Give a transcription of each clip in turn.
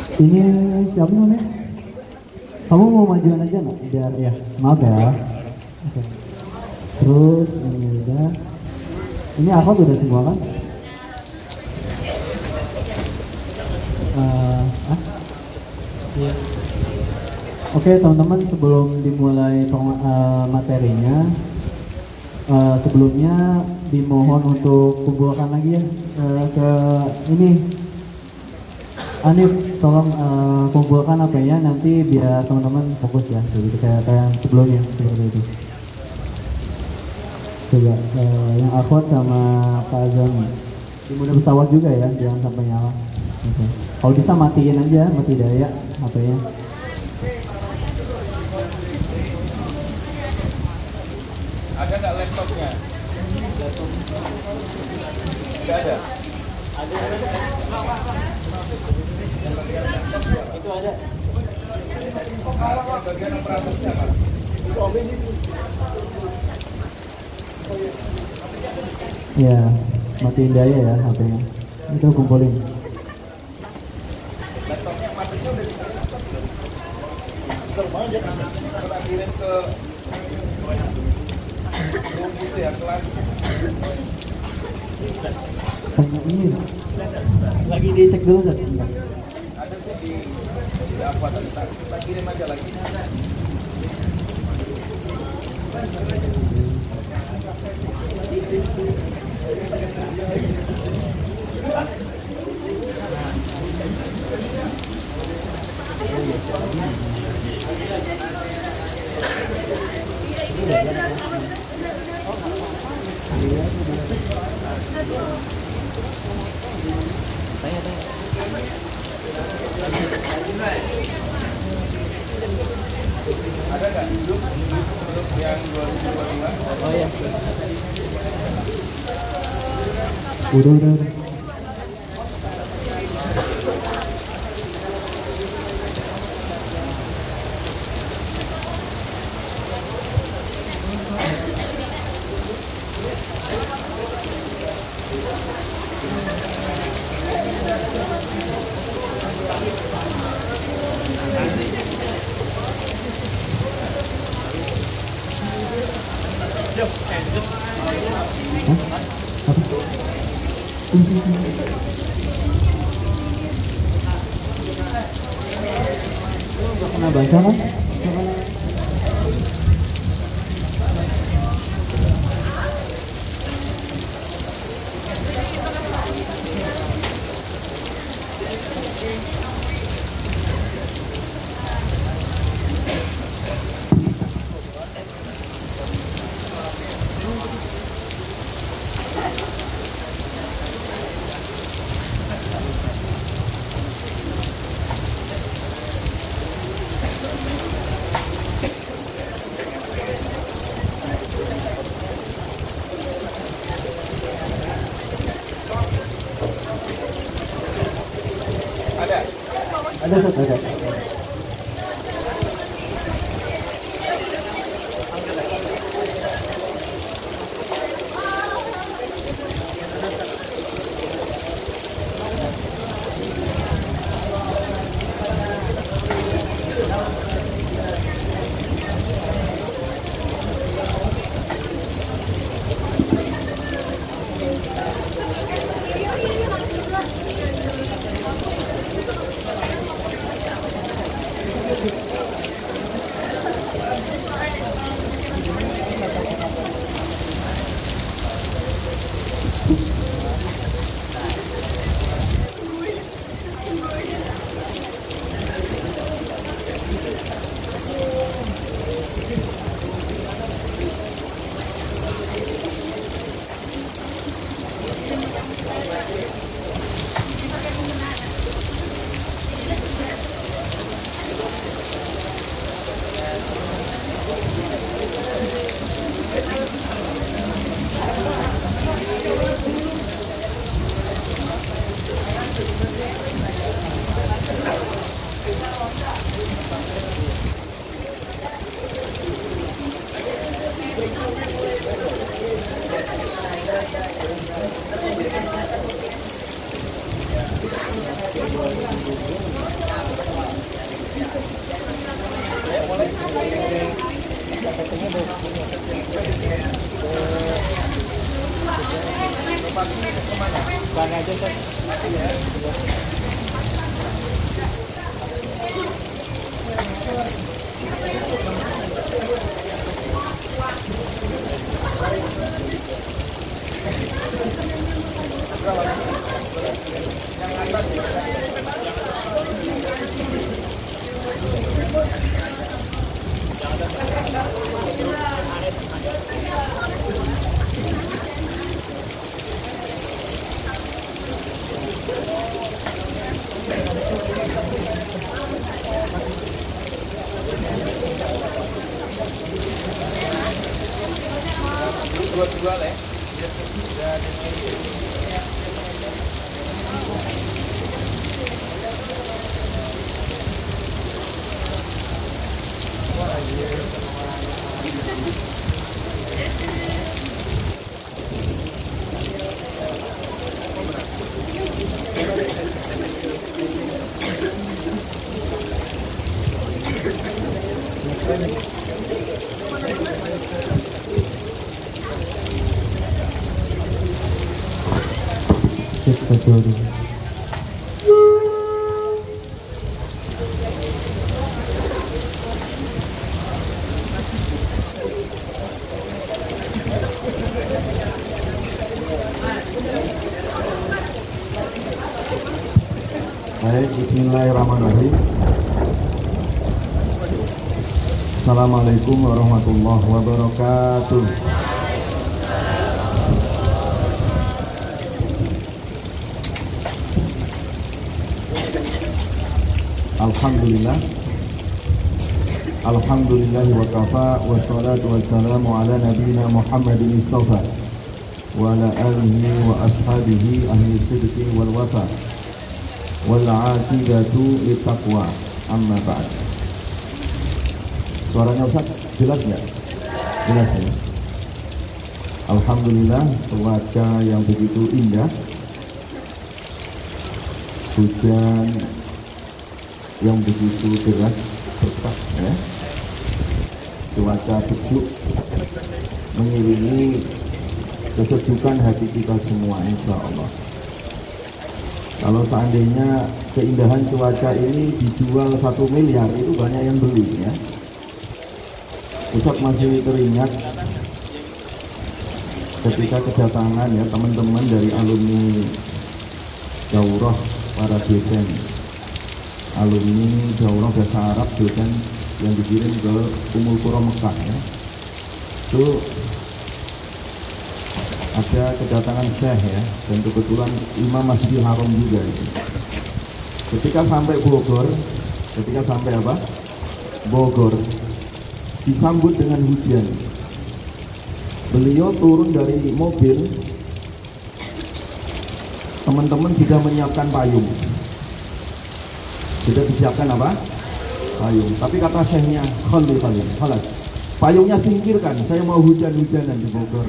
Ini siapa namanya? Kamu mau majuan aja nggak? Biar ya, maaf ya. Oke. Terus ini udah. Ini apa udah semua kan? Iya. Oke teman-teman, sebelum dimulai materinya, sebelumnya dimohon untuk kumpulkan lagi ya ke ini. Anif, tolong kumpulkan HP-nya nanti biar teman-teman fokus ya, jadi kayak yang sebelumnya seperti itu. Coba yang Akhwat sama Pak Azami di mode pesawat juga ya, jangan sampai nyala. Okay. Kalau bisa matiin aja, mati daya HP-nya. Ada nggak laptopnya? Nggak ada. Itu ada. Bagian operatornya apa? Ya, matiin daya ya HP-nya. Itu kumpulin. Laptopnya materinya udah kita kirim ke gitu ya, kelas. Tanya ini lagi dicek dulu kan? Ada tuh di apa tadi, kita kirim aja lagi. Ada nggak grup yang 2022? Oh ya. Udah. Nggak pernah baca kan? Ada. Dua-dua lah ya. Baik, bismillahirrahmanirrahim. Assalamualaikum warahmatullahi wabarakatuh. Alhamdulillah. Alhamdulillahi wa kafa wa salatu wa salamu ala nabiyina Muhammadin istafa wa ala alihi wa ashabihi ahli sidqi wal wafa wal aqibatu littaqwa, amma ba'd. Suaranya Ustaz jelas nggak? Jelas ya. Alhamdulillah, cuaca yang begitu indah, hujan yang begitu deras, berkah ya. Cuaca sejuk mengiringi kesejukan hati kita semua, insya Allah. Kalau seandainya keindahan cuaca ini dijual 1 miliar, itu banyak yang beli ya. Ustaz masih teringat ketika kedatangan ya teman-teman dari alumni daurah para dosen, alumni daurah bahasa Arab dosen yang dikirim ke Ummul Qura Mekah ya. Itu ada kedatangan Syekh ya, dan kebetulan Imam Masjidil Haram juga itu. Ketika sampai Bogor, Bogor, disambut dengan hujan. Beliau turun dari mobil, teman-teman sudah menyiapkan payung. Sudah disiapkan apa? Payung. Tapi kata Syekhnya, khalas. Payungnya singkirkan, saya mau hujan-hujanan di Bogor.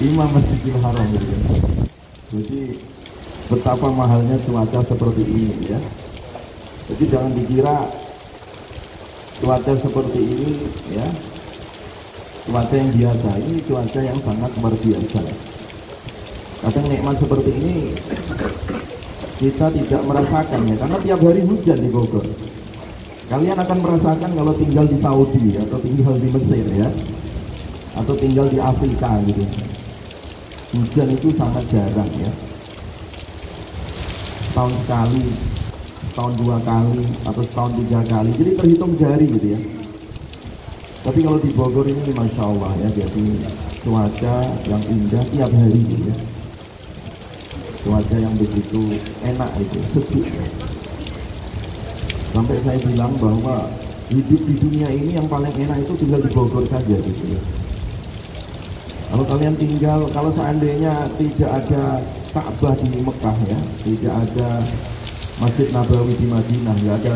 Imam Masjidil Haram gitu. Jadi betapa mahalnya cuaca seperti ini ya. Jadi jangan dikira cuaca seperti ini ya cuaca yang biasa, ini cuaca yang sangat luar biasa. Kadang nikmat seperti ini kita tidak merasakannya karena tiap hari hujan di Bogor. Kalian akan merasakan kalau tinggal di Saudi atau tinggal di Mesir ya, atau tinggal di Afrika gitu. Hujan itu sangat jarang ya. Tahun sekali, tahun 2 kali, atau tahun 3 kali. Jadi terhitung jari gitu ya. Tapi kalau di Bogor ini Masya Allah ya, jadi cuaca yang indah tiap hari gitu ya. Cuaca yang begitu enak itu, sejuk ya. Sampai saya bilang bahwa hidup di dunia ini yang paling enak itu tinggal di Bogor saja gitu ya. Kalau kalian tinggal, kalau seandainya tidak ada Ka'bah di Mekah ya, tidak ada Masjid Nabawi di Madinah, nggak ada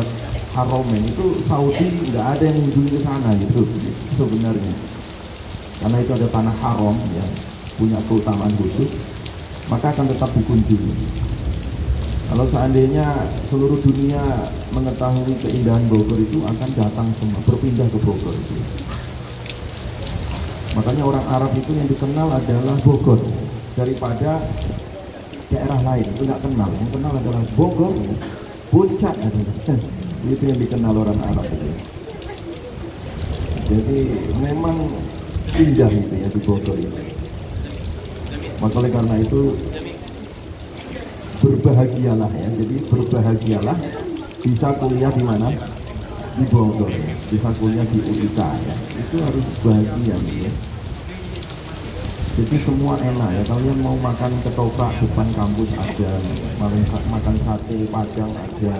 Haromen, itu Saudi nggak ada yang mengunjungi ke sana gitu sebenarnya. Karena itu ada tanah haram ya, punya keutamaan khusus, maka akan tetap dikunjungi. Kalau seandainya seluruh dunia mengetahui keindahan Bogor itu akan datang semua, berpindah ke Bogor itu. Makanya orang Arab itu yang dikenal adalah Bogor daripada daerah lain itu nggak kenal. Yang kenal adalah Bogor, puncak, itu yang dikenal orang Arab itu. Jadi memang indah itu ya di Bogor itu. Maka oleh karena itu berbahagialah ya. Jadi berbahagialah bisa kuliah di mana? Di Bogor. Bisa kuliah di UITA ya. Itu harus bahagia ya. Jadi semua enak ya. Kalian mau makan ketoprak depan kampus ada, makan sate Padang ada,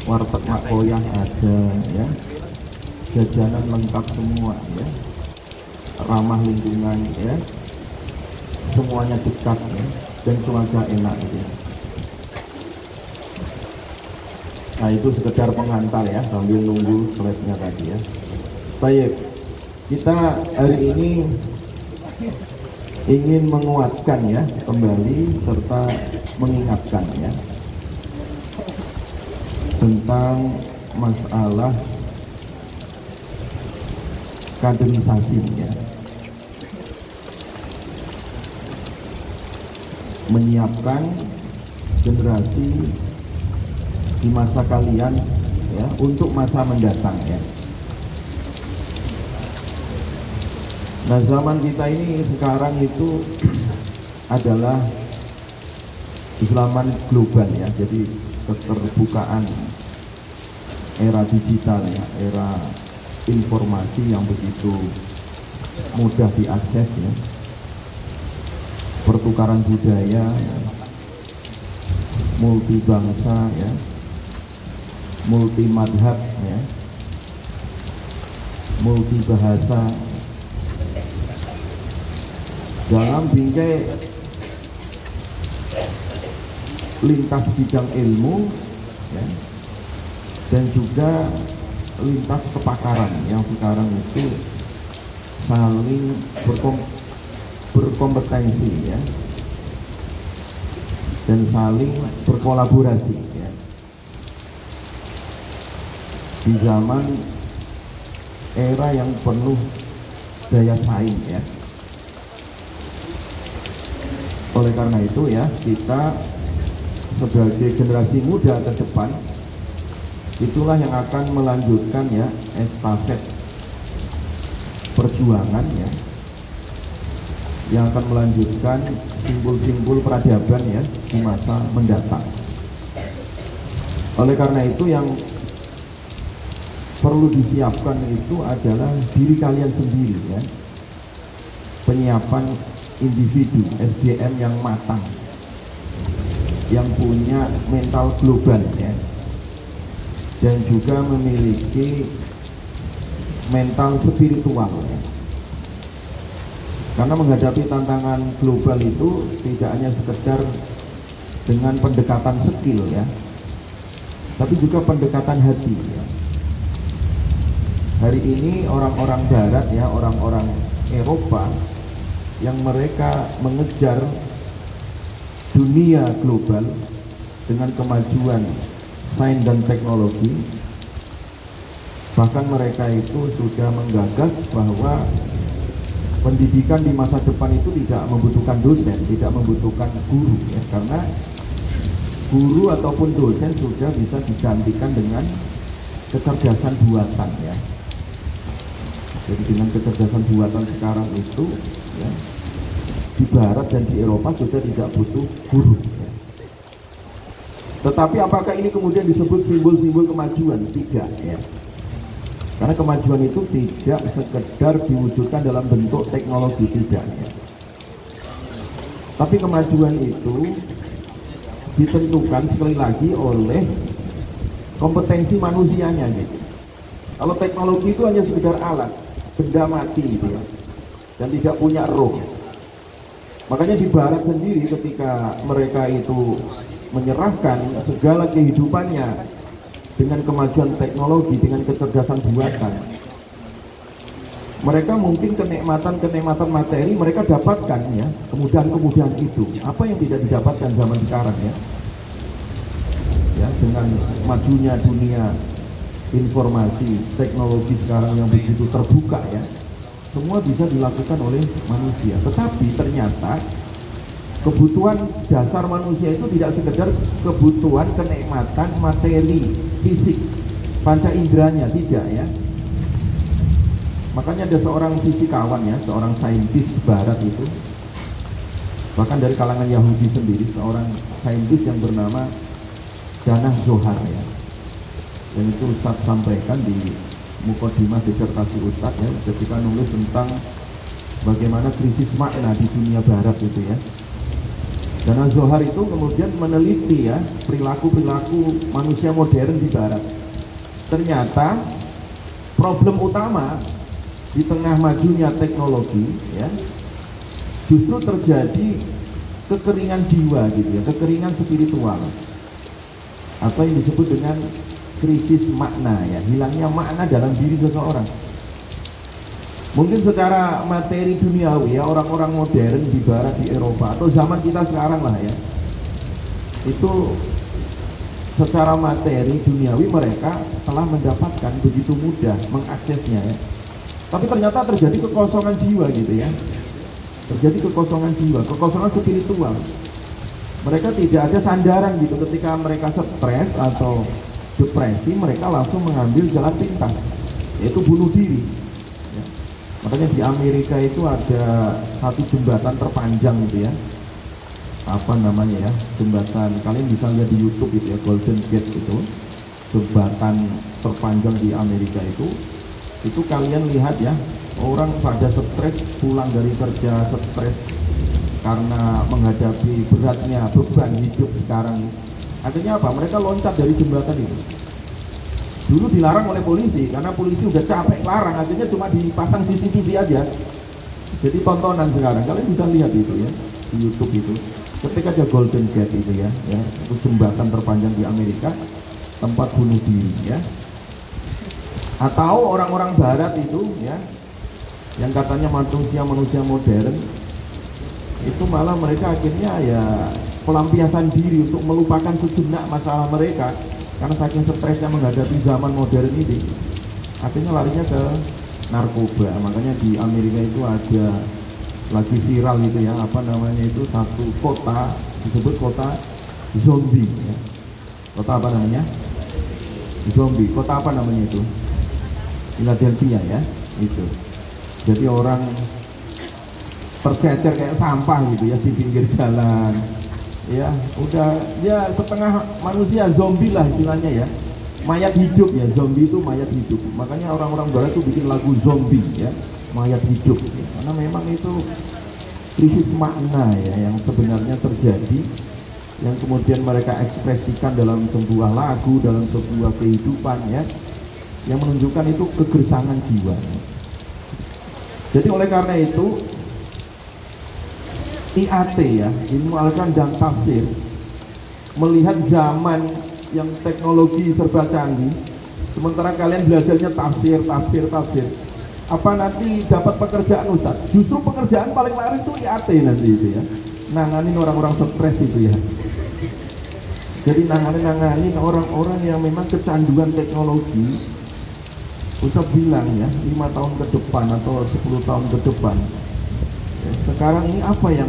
warteg Mak Koyah ada ya. Jajanan lengkap semua ya. Ramah lingkungan ya. Semuanya dekat ya. Dan cuaca enak gitu. Nah itu sekedar pengantar ya sambil nunggu slide-nya tadi ya. Baik, kita hari ini ingin menguatkan ya kembali serta mengingatkan ya tentang masalah kaderisasi ya, menyiapkan generasi di masa kalian ya untuk masa mendatang ya. Nah zaman kita ini sekarang itu adalah zaman global ya, jadi keterbukaan era digital ya, era informasi yang begitu mudah diakses ya, pertukaran budaya ya, multi bangsa ya, multi madhab ya, multi bahasa. Dalam bingkai lintas bidang ilmu ya, dan juga lintas kepakaran yang sekarang itu saling berkompetensi ya, dan saling berkolaborasi ya. Di zaman era yang penuh daya saing ya. Oleh karena itu ya, kita sebagai generasi muda ke depan itulah yang akan melanjutkan ya estafet perjuangan ya, yang akan melanjutkan simbol-simbol peradaban ya di masa mendatang. Oleh karena itu yang perlu disiapkan itu adalah diri kalian sendiri ya, penyiapan individu SDM yang matang, yang punya mental global ya, dan juga memiliki mental spiritual ya. Karena menghadapi tantangan global itu tidak hanya sekedar dengan pendekatan skill ya, tapi juga pendekatan hati ya. Hari ini orang-orang barat ya, orang-orang Eropa yang mereka mengejar dunia global dengan kemajuan sains dan teknologi, bahkan mereka itu sudah menggagas bahwa pendidikan di masa depan itu tidak membutuhkan dosen, tidak membutuhkan guru ya, karena guru ataupun dosen sudah bisa digantikan dengan kecerdasan buatan ya. Jadi dengan kecerdasan buatan sekarang itu ya, di Barat dan di Eropa sudah tidak butuh guru ya. Tetapi apakah ini kemudian disebut simbol-simbol kemajuan? Tidak ya. Karena kemajuan itu tidak sekedar diwujudkan dalam bentuk teknologi, tidak ya. Tapi kemajuan itu ditentukan sekali lagi oleh kompetensi manusianya gitu. Kalau teknologi itu hanya sekedar alat, benda mati gitu ya, dan tidak punya roh. Makanya di Barat sendiri ketika mereka itu menyerahkan segala kehidupannya dengan kemajuan teknologi, dengan kecerdasan buatan, mereka mungkin kenikmatan materi mereka dapatkan ya, kemudahan itu apa yang tidak didapatkan zaman sekarang ya. Ya, dengan majunya dunia informasi teknologi sekarang yang begitu terbuka ya, semua bisa dilakukan oleh manusia. Tetapi ternyata Kebutuhan dasar manusia itu tidak sekedar kebutuhan kenikmatan materi fisik panca inderanya, tidak ya. Makanya ada seorang fisikawan ya, seorang saintis barat itu, bahkan dari kalangan Yahudi sendiri, seorang saintis yang bernama Danah Zohar ya, yang itu Ustaz sampaikan di mukadimah disertasi Ustaz ya, ketika nulis tentang bagaimana krisis makna di dunia barat itu ya. Danah Zohar itu kemudian meneliti ya perilaku manusia modern di barat. Ternyata problem utama di tengah majunya teknologi ya, justru terjadi kekeringan jiwa gitu ya, kekeringan spiritual, atau yang disebut dengan krisis makna ya, hilangnya makna dalam diri seseorang. Mungkin secara materi duniawi ya, orang-orang modern di barat, di Eropa atau zaman kita sekarang lah ya, itu secara materi duniawi mereka telah mendapatkan begitu mudah mengaksesnya ya. Tapi ternyata terjadi kekosongan jiwa gitu ya, terjadi kekosongan jiwa, kekosongan spiritual. Mereka tidak ada sandaran gitu, ketika mereka stres atau depresi, mereka langsung mengambil jalan pintas, yaitu bunuh diri ya. Makanya di Amerika itu ada satu jembatan terpanjang gitu ya, apa namanya ya, jembatan, kalian bisa lihat di YouTube itu ya, Golden Gate itu, jembatan terpanjang di Amerika itu kalian lihat ya, orang pada stres, pulang dari kerja stres karena menghadapi beratnya beban hidup sekarang, akhirnya apa? Mereka loncat dari jembatan itu. Dulu dilarang oleh polisi, karena polisi udah capek larang, akhirnya cuma dipasang CCTV aja. Jadi tontonan sekarang, kalian bisa lihat itu ya, di YouTube itu. Ketika ada Golden Gate itu ya, itu jembatan terpanjang di Amerika, tempat bunuh diri ya. Atau orang-orang barat itu ya, yang katanya manusia modern, itu malah mereka akhirnya ya pelampiasan diri untuk melupakan sejenak masalah mereka, karena saking stresnya menghadapi zaman modern ini, akhirnya larinya ke narkoba. Makanya di Amerika itu ada lagi viral itu ya, apa namanya itu, satu kota disebut kota zombie ya. Kota apa namanya? Zombie. Kota apa namanya itu? Philadelphia ya, itu. Jadi orang tercecer kayak sampah gitu ya di pinggir jalan. Ya, udah ya setengah manusia, zombie lah istilahnya ya. Mayat hidup ya, zombie itu mayat hidup. Makanya orang-orang barat tuh bikin lagu zombie ya, mayat hidup. Karena memang itu krisis makna ya yang sebenarnya terjadi, yang kemudian mereka ekspresikan dalam sebuah lagu, dalam sebuah kehidupan ya, yang menunjukkan itu kegersangan jiwa. Jadi oleh karena itu IAT ya, ilmu al-Quran dan tafsir, melihat zaman yang teknologi serba canggih, sementara kalian belajarnya tafsir, apa nanti dapat pekerjaan Ustaz? Justru pekerjaan paling laris itu IAT nanti itu ya, nanganin orang-orang stres itu ya. Jadi nanganin orang-orang yang memang kecanduan teknologi. Ustaz bilang ya, 5 tahun ke depan atau 10 tahun ke depan, sekarang ini apa yang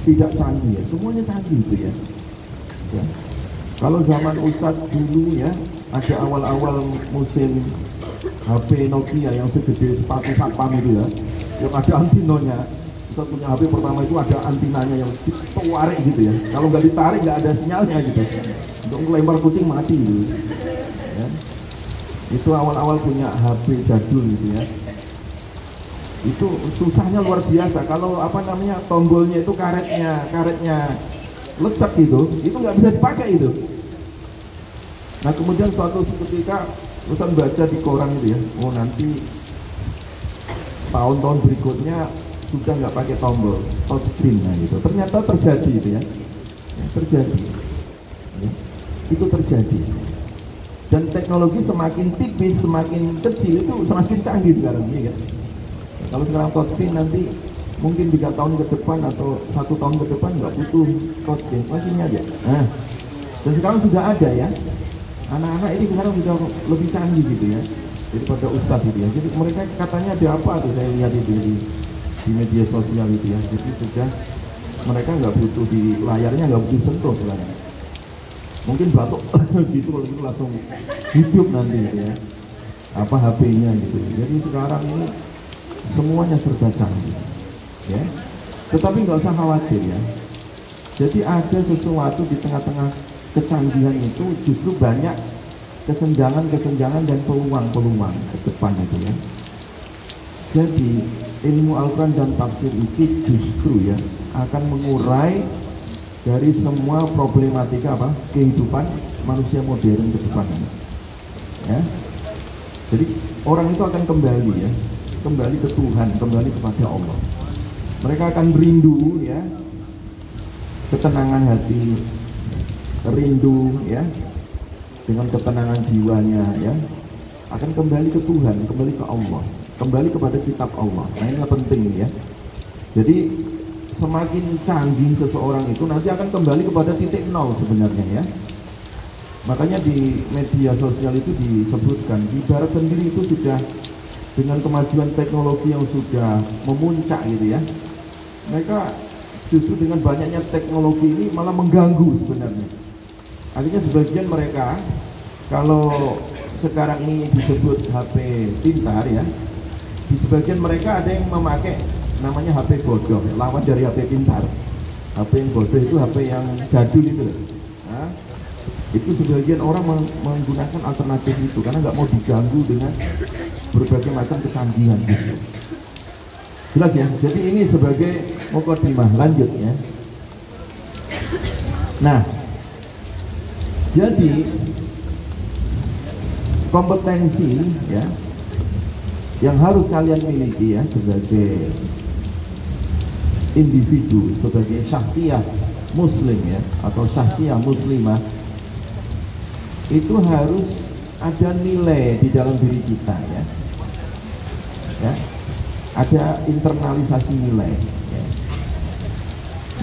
tidak canggih ya? Semuanya canggih itu ya. Kalau zaman Ustaz dulu ya, ada awal-awal musim HP Nokia yang segede sepatu satpam itu ya, yang ada antinonya. Ustaz punya HP pertama itu ada antinanya yang ditarik gitu ya. Kalau nggak ditarik nggak ada sinyalnya gitu. Untuk melempar kucing mati gitu. Ya. Itu awal-awal punya HP jadul gitu ya. Itu susahnya luar biasa. Kalau apa namanya, tombolnya itu karetnya lecek gitu, itu nggak bisa dipakai itu. Nah kemudian suatu ketika Ustaz baca di koran itu ya, oh nanti tahun-tahun berikutnya sudah nggak pakai tombol, touchscreen gitu. Ternyata terjadi itu ya, terjadi. Ya, itu terjadi. Dan teknologi semakin tipis, semakin kecil itu semakin canggih sekarang ya. Kalau sekarang touchscreen nanti mungkin 3 tahun ke depan atau 1 tahun ke depan nggak butuh touchscreen, masih aja. Nah, dan sekarang sudah ada ya. Anak-anak ini sekarang sudah lebih canggih gitu ya daripada Ustaz gitu ya. Jadi mereka katanya ada apa tuh, saya lihat itu di media sosial itu ya. Jadi sudah mereka nggak butuh di layarnya, nggak butuh sentuh sebenarnya. Mungkin batuk gitu kalau itu langsung hidup nanti ya apa HP-nya gitu. Jadi sekarang ini semuanya serba canggih ya. Tetapi nggak usah khawatir ya. Jadi ada sesuatu di tengah-tengah kecanggihan itu justru banyak kesenjangan dan peluang ke depan itu ya. Jadi ilmu Al-Quran dan tafsir itu justru ya akan mengurai dari semua problematika kehidupan manusia modern ke depan ya. Jadi orang itu akan kembali ya, kembali ke Tuhan, kembali kepada Allah. Mereka akan rindu ya ketenangan hati, rindu ya dengan ketenangan jiwanya ya, akan kembali ke Tuhan, kembali ke Allah, kembali kepada kitab Allah. Nah ini penting ya. Jadi semakin canggih seseorang itu nanti akan kembali kepada titik nol sebenarnya ya. Makanya di media sosial itu disebutkan di barat sendiri itu sudah dengan kemajuan teknologi yang sudah memuncak gitu ya, mereka justru dengan banyaknya teknologi ini malah mengganggu sebenarnya. Artinya sebagian mereka, kalau sekarang ini disebut HP pintar ya, di sebagian mereka ada yang memakai namanya HP bodoh, lawan dari HP pintar. HP yang bodoh itu HP yang jadul itu. Nah, itu sebagian orang menggunakan alternatif itu karena nggak mau diganggu dengan berbagai macam kecanggihan gitu. Jelas ya. Jadi ini sebagai mukadimah, lanjut ya. Nah, jadi kompetensi ya yang harus kalian miliki ya sebagai individu, sebagai syakhsiyah muslim ya atau syakhsiyah muslimah, itu harus ada nilai di dalam diri kita ya. Ya, ada internalisasi nilai ya.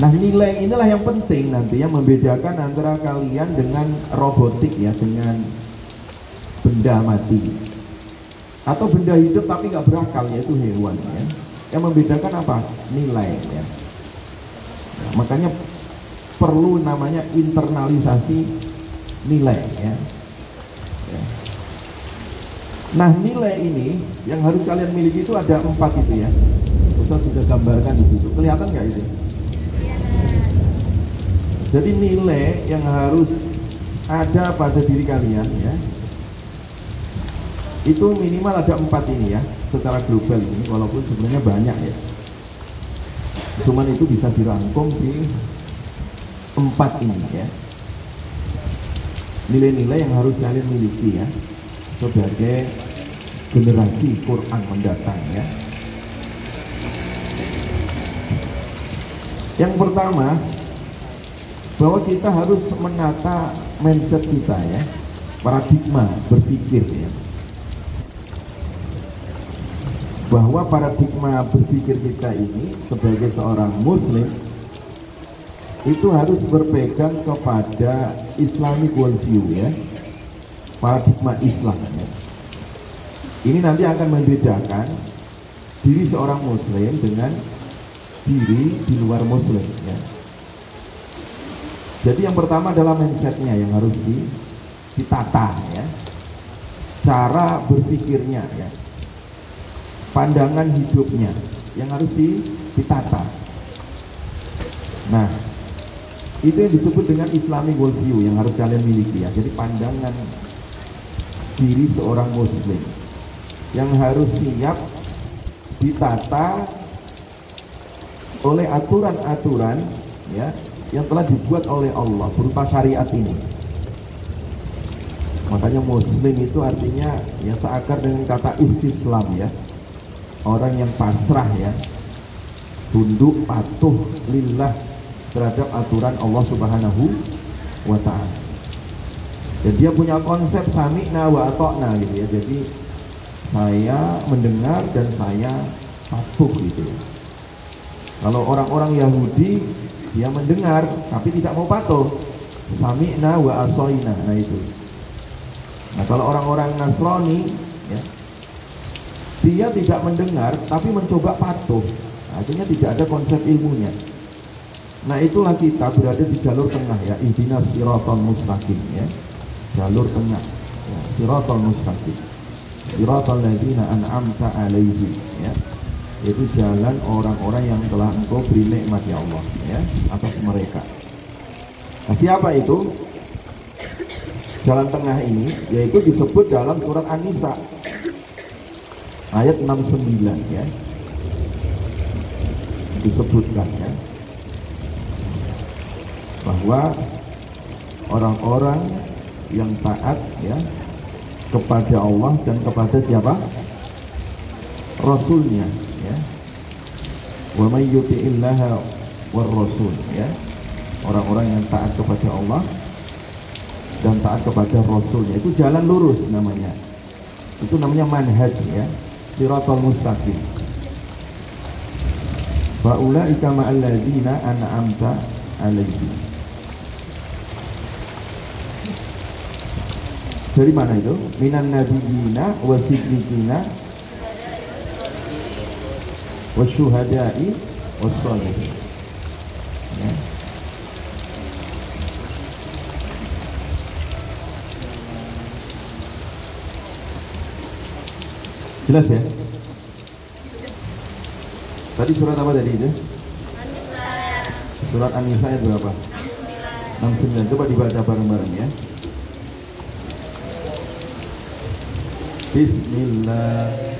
Nah nilai inilah yang penting nanti yang membedakan antara kalian dengan robotik ya, dengan benda mati atau benda hidup tapi nggak berakal, yaitu hewan ya. Yang membedakan apa? Nilai ya. Nah, makanya perlu namanya internalisasi nilai ya. Ya. Nah nilai ini yang harus kalian miliki itu ada 4 itu ya. Ustaz sudah gambarkan di situ. Kelihatan nggak itu? Jadi nilai yang harus ada pada diri kalian ya, itu minimal ada 4 ini ya, secara global ini, walaupun sebenarnya banyak ya. Cuman itu bisa dirangkum di 4 ini ya. Nilai-nilai yang harus kalian miliki ya sebagai generasi Quran mendatang ya. Yang pertama, bahwa kita harus menata mindset kita ya, paradigma berpikir ya. Bahwa paradigma berpikir kita ini sebagai seorang muslim itu harus berpegang kepada Islamic worldview ya, paradigma Islam ya. Ini nanti akan membedakan diri seorang muslim dengan diri di luar muslim ya. Jadi yang pertama adalah mindsetnya yang harus ditata ya, cara berpikirnya ya, pandangan hidupnya yang harus ditata. Nah itu yang disebut dengan Islamic worldview yang harus kalian miliki ya. Jadi pandangan diri seorang muslim yang harus siap ditata oleh aturan-aturan ya yang telah dibuat oleh Allah berupa syariat ini. Makanya muslim itu artinya ya seakar dengan kata istislam ya, orang yang pasrah ya, tunduk patuh lillah terhadap aturan Allah Subhanahu wa ta'ala. Dan dia punya konsep sami'na wa ata'na gitu ya. Jadi saya mendengar dan saya patuh gitu. Kalau orang-orang Yahudi dia mendengar tapi tidak mau patuh, sami'na wa asoina. Nah itu. Nah kalau orang-orang Nasrani ya, dia tidak mendengar tapi mencoba patuh. Artinya tidak ada konsep ilmunya. Nah itulah kita berada di jalur tengah ya, ihdinas siratal mustaqim ya, jalur tengah ya, siratal mustaqim, siratal ladzina an'amta alaihim ya, yaitu jalan orang-orang yang telah Engkau beri nikmat ya Allah ya atas mereka. Nah, siapa itu? Jalan tengah ini yaitu disebut dalam surat An-Nisa ayat 69 ya, disebutkan ya bahwa orang-orang yang taat ya kepada Allah dan kepada siapa? Rasulnya ya. Wa may yuti'illaha war rasul ya. Orang-orang yang taat kepada Allah dan taat kepada Rasulnya, itu jalan lurus namanya. Itu namanya manhaj ya, siratal mustaqim. Wa ulaika ma'al ladzina an'amta alaihim. Dari mana itu? Minan nabiyina wasiddiqina wasyuhada'i wassalihin ya. Jelas ya? Tadi surat apa tadi itu? Surat An-Nisa ayat berapa? 69. Coba dibaca bareng-bareng ya. Bismillah.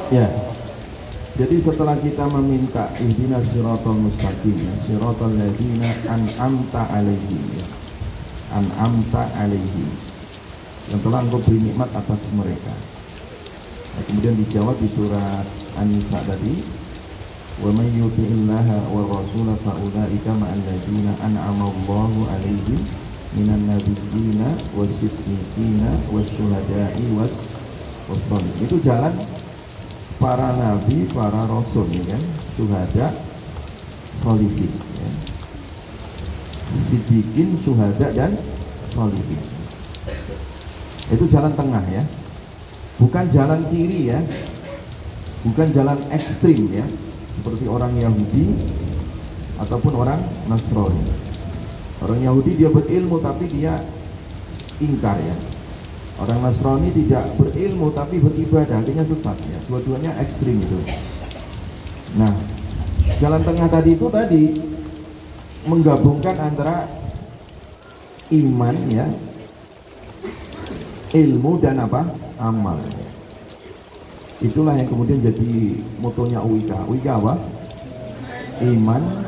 Ya, jadi setelah kita meminta ihdinas siratal mustaqim, siratal ladzina an'amta alaihim, ya. An'amta alaihim, yang telah Engkau beri nikmat atas mereka. Nah, kemudian dijawab di surat An-Nisa tadi, wa may yuti'illaha war rasula fa ulaika ma'al ladzina an'ama Allahu alaihim minan nabiyyina wasiddiqina wasyuhada'i wassalihin. Itu jalan para nabi, para rasul ya kan, syuhada, sholihin ya. Siddiqin, syuhada dan sholihin. Itu jalan tengah ya. Bukan jalan kiri ya. Bukan jalan ekstrim ya. Seperti orang Yahudi ataupun orang Nasrani. Orang Yahudi dia berilmu tapi dia ingkar ya. Orang Nasrani tidak berilmu tapi beribadah, artinya sesat ya. Dua-duanya ekstrim itu. Nah, jalan tengah tadi itu menggabungkan antara iman ya, ilmu dan apa? Amal. Itulah yang kemudian jadi motonya UIK. UIK apa? Iman,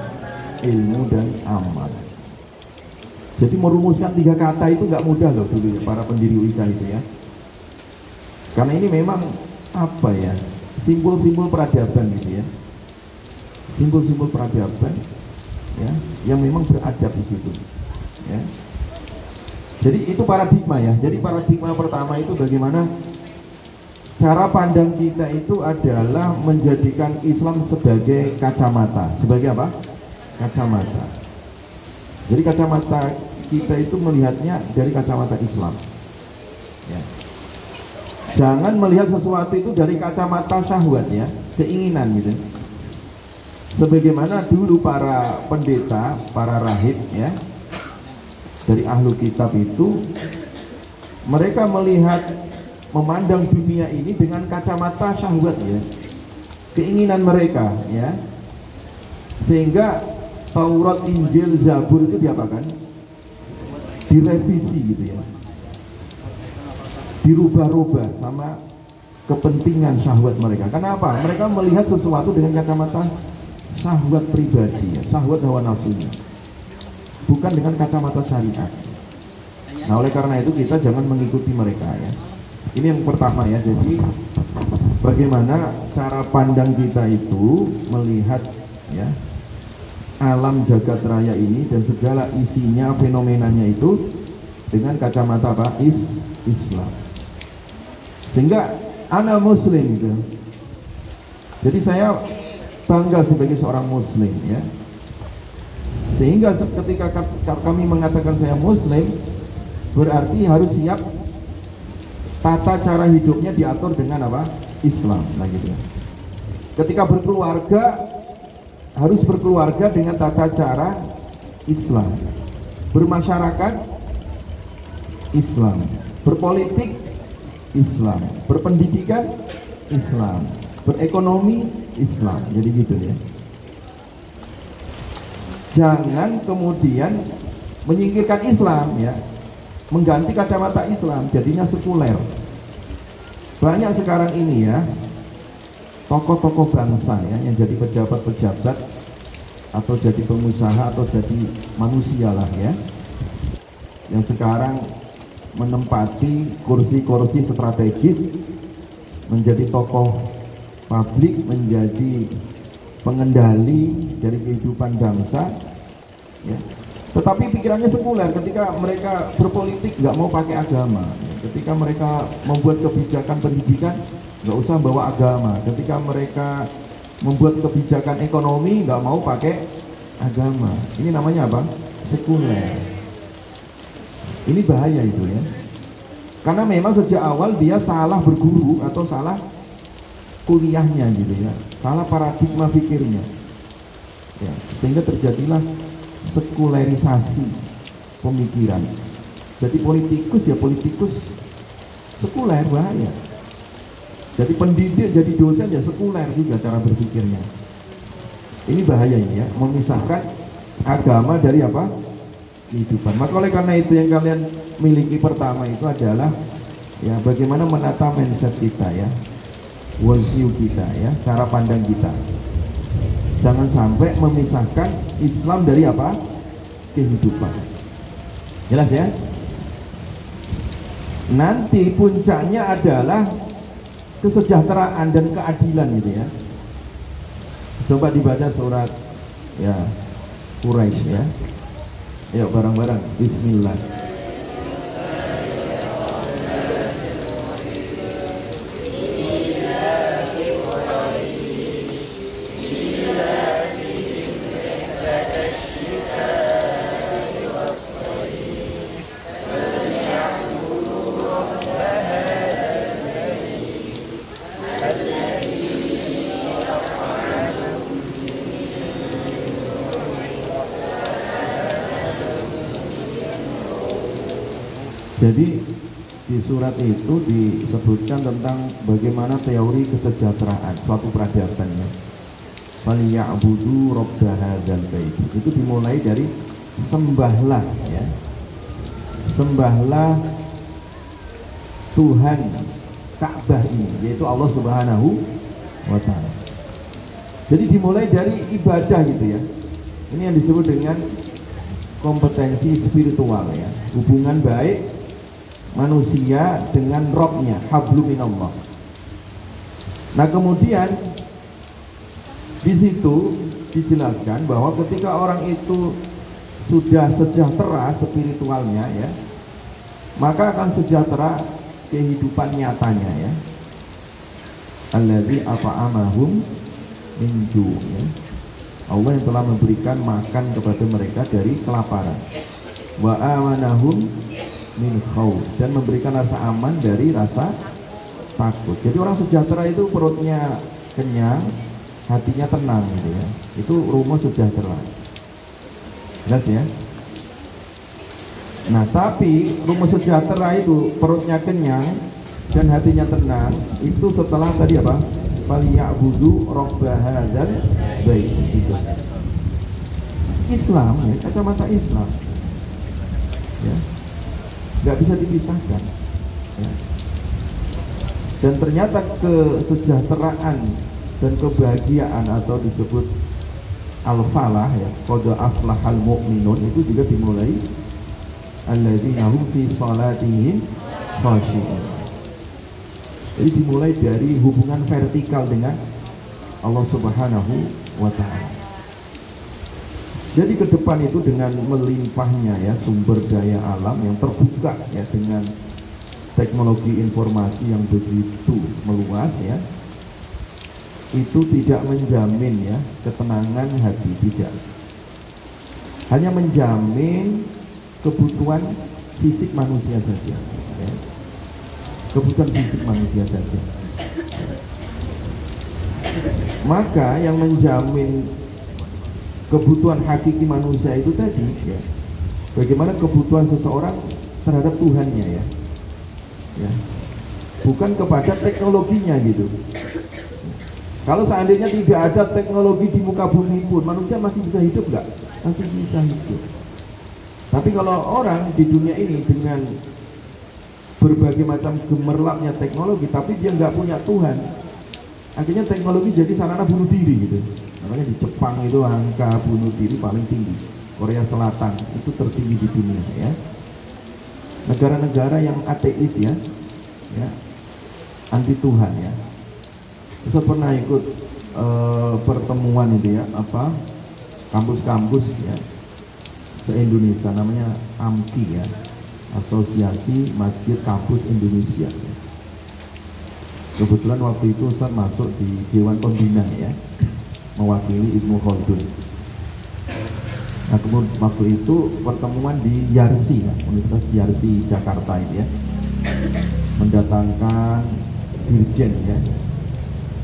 ilmu dan amal. Jadi merumuskan 3 kata itu nggak mudah loh dulu ya, para pendiri UIK itu ya. Karena ini memang apa ya, simbol-simbol peradaban gitu ya. Simbol-simbol peradaban ya, yang memang beradab di situ ya. Jadi itu paradigma ya. Jadi paradigma pertama itu bagaimana cara pandang kita itu adalah menjadikan Islam sebagai kacamata. Sebagai apa? Kacamata. Jadi kacamata kita itu melihatnya dari kacamata Islam ya. Jangan melihat sesuatu itu dari kacamata syahwat ya, keinginan gitu. Sebagaimana dulu para pendeta, para rahib ya, dari ahlu kitab itu, mereka melihat, memandang dunia ini dengan kacamata syahwat ya, keinginan mereka ya, sehingga Taurat, Injil, Zabur itu diapakan? Direvisi gitu ya, dirubah-rubah sama kepentingan syahwat mereka. Kenapa? Mereka melihat sesuatu dengan kacamata syahwat pribadi ya, syahwat hawa nafsunya, bukan dengan kacamata syariat. Nah, oleh karena itu kita jangan mengikuti mereka ya. Ini yang pertama ya. Jadi bagaimana cara pandang kita itu melihat ya alam jagat raya ini dan segala isinya, fenomenanya itu dengan kacamata apa? Islam. Sehingga ana muslim itu, Jadi saya bangga sebagai seorang muslim ya. Sehingga ketika kami mengatakan saya muslim, berarti harus siap tata cara hidupnya diatur dengan apa? Islam, nah gitu ya. Ketika berkeluarga harus berkeluarga dengan tata cara Islam. Bermasyarakat Islam, berpolitik Islam, berpendidikan Islam, berekonomi Islam. Jadi gitu ya. Jangan kemudian menyingkirkan Islam ya, mengganti kacamata Islam, jadinya sekuler. Banyak sekarang ini ya tokoh-tokoh bangsa ya yang jadi pejabat-pejabat atau jadi pengusaha atau jadi manusia lah ya, yang sekarang menempati kursi-kursi strategis, menjadi tokoh publik, menjadi pengendali dari kehidupan bangsa ya. Tetapi pikirannya sekuler. Ketika mereka berpolitik nggak mau pakai agama, ketika mereka membuat kebijakan pendidikan nggak usah bawa agama, ketika mereka membuat kebijakan ekonomi nggak mau pakai agama. Ini namanya apa? Sekuler. Ini bahaya itu ya, karena memang sejak awal dia salah berguru atau salah kuliahnya gitu ya, salah paradigma pikirnya ya, sehingga terjadilah sekulerisasi pemikiran. Jadi politikus ya politikus sekuler, bahaya. Jadi pendidik, jadi dosen ya sekuler juga cara berpikirnya. Ini bahaya ini ya, memisahkan agama dari apa? Kehidupan. Maka oleh karena itu yang kalian miliki pertama itu adalah ya bagaimana menata mindset kita ya, worldview kita ya, cara pandang kita. Jangan sampai memisahkan Islam dari apa? Kehidupan. Jelas ya? Nanti puncaknya adalah kesejahteraan dan keadilan gitu ya. Coba dibaca surat ya Quraisy ya. Ayo bareng-bareng. Bismillah. Jadi di surat itu disebutkan tentang bagaimana teori kesejahteraan suatu peradabannya. Faliya'budu rabba hadzal bait. Itu dimulai dari sembahlah ya. Sembahlah Tuhan Ka'bah ini, yaitu Allah Subhanahu wa taala. Jadi dimulai dari ibadah gitu ya. Ini yang disebut dengan kompetensi spiritual ya. Hubungan baik manusia dengan Robnya, hablum minallah. Nah kemudian di situ dijelaskan bahwa ketika orang itu sudah sejahtera spiritualnya ya, maka akan sejahtera kehidupan nyatanya ya. Allazi at'amahum min ju' ya. Allah yang telah memberikan makan kepada mereka dari kelaparan. Wa amanahum min khawf, dan memberikan rasa aman dari rasa takut. Jadi orang sejahtera itu perutnya kenyang, hatinya tenang gitu ya. Itu rumus sejahtera. Jelas ya? Nah, tapi rumus sejahtera itu perutnya kenyang dan hatinya tenang itu setelah tadi apa? Faliya'budu rabba hadzal bait. Gitu. Islam ya, kacamata Islam. Ya. Nggak bisa dipisahkan ya. Dan ternyata kesejahteraan dan kebahagiaan atau disebut al-falah ya, qad aflahal mu'minun, itu juga dimulai alladzina hum fi shalatihim khashi'un. Jadi dimulai dari hubungan vertikal dengan Allah Subhanahu wa taala. Jadi ke depan itu dengan melimpahnya ya sumber daya alam yang terbuka ya, dengan teknologi informasi yang begitu meluas ya, itu tidak menjamin ya ketenangan hati, tidak. Hanya menjamin kebutuhan fisik manusia saja, ya. Kebutuhan fisik manusia saja. Maka yang menjamin kebutuhan hakiki manusia itu tadi, ya, bagaimana kebutuhan seseorang terhadap Tuhannya, ya, bukan kepada teknologinya gitu. Kalau seandainya tidak ada teknologi di muka bumi pun, manusia masih bisa hidup nggak? Masih bisa hidup. Tapi kalau orang di dunia ini dengan berbagai macam gemerlapnya teknologi, tapi dia nggak punya Tuhan, akhirnya teknologi jadi sarana bunuh diri gitu. Makanya di Jepang itu angka bunuh diri paling tinggi. Korea Selatan itu tertinggi di dunia, ya. Negara-negara yang ateis, ya, anti Tuhan, ya. Saya pernah ikut pertemuan itu, ya, kampus-kampus, ya, se-Indonesia, namanya AMKI, ya, Asosiasi Masjid Kampus Indonesia, ya. Kebetulan waktu itu Ustaz masuk di Dewan Pembina, ya, mewakili Ibnu Khaldun. Nah, kemudian waktu itu pertemuan di Yarsi, ya, Universitas Yarsi Jakarta ini, ya, mendatangkan dirjen, ya,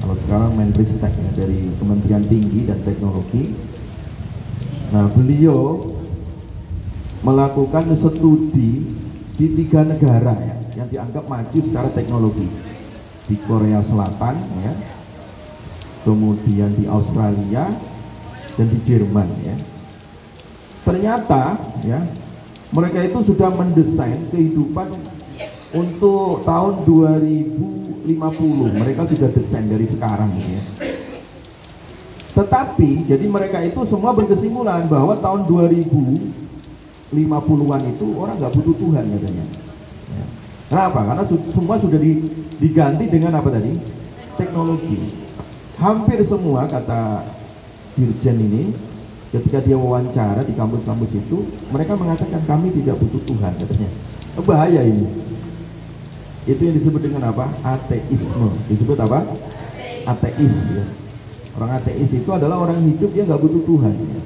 kalau sekarang Menristek, ya, dari Kementerian Tinggi dan Teknologi. Nah, beliau melakukan studi di 3 negara, ya, yang dianggap maju secara teknologi, di Korea Selatan, ya, kemudian di Australia dan di Jerman, ya. Ternyata, ya, mereka itu sudah mendesain kehidupan untuk tahun 2050. Mereka sudah desain dari sekarang, ya. Tetapi jadi mereka itu semua berkesimpulan bahwa tahun 2050-an itu orang nggak butuh Tuhan katanya, ya. Kenapa? Karena semua sudah diganti dengan apa tadi? Teknologi. Hampir semua, kata dirjen ini, ketika dia wawancara di kampus-kampus itu, mereka mengatakan kami tidak butuh Tuhan katanya. Bahaya ini. Itu yang disebut dengan apa? Ateisme. Disebut apa? Ateis, ya. Orang ateis itu adalah orang hidup, dia nggak butuh Tuhan, ya.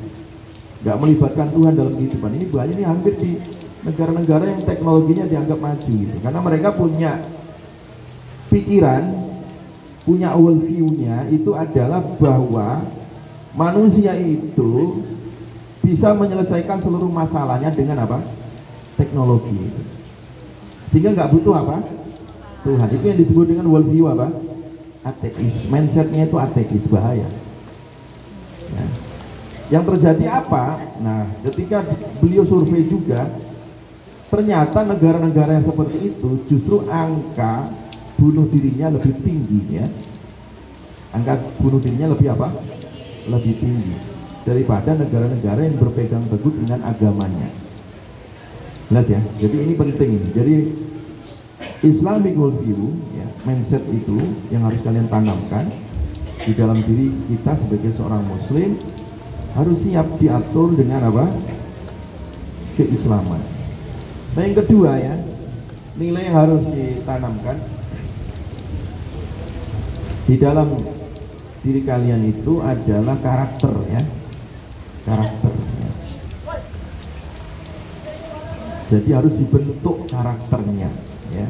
Nggak melibatkan Tuhan dalam kehidupan. Ini bahaya, ini hampir di negara-negara yang teknologinya dianggap maju gitu. Karena mereka punya pikiran, punya worldview-nya itu adalah bahwa manusia itu bisa menyelesaikan seluruh masalahnya dengan apa? Teknologi. Sehingga nggak butuh apa? Tuhan. Itu yang disebut dengan worldview apa? Ateis. Mindsetnya itu ateis, bahaya. Ya. Yang terjadi apa? Nah, ketika beliau survei juga, ternyata negara-negara yang seperti itu justru angka bunuh dirinya lebih tinggi, ya. Angka bunuh dirinya lebih apa? Lebih tinggi daripada negara-negara yang berpegang teguh dengan agamanya. Lihat, ya. Jadi ini penting. Jadi Islamic worldview, ya, mindset itu yang harus kalian tanamkan di dalam diri kita sebagai seorang Muslim, harus siap diatur dengan apa? Keislaman. Nah, yang kedua, ya, nilai yang harus ditanamkan di dalam diri kalian itu adalah karakter, ya, karakter, ya. Jadi harus dibentuk karakternya, ya.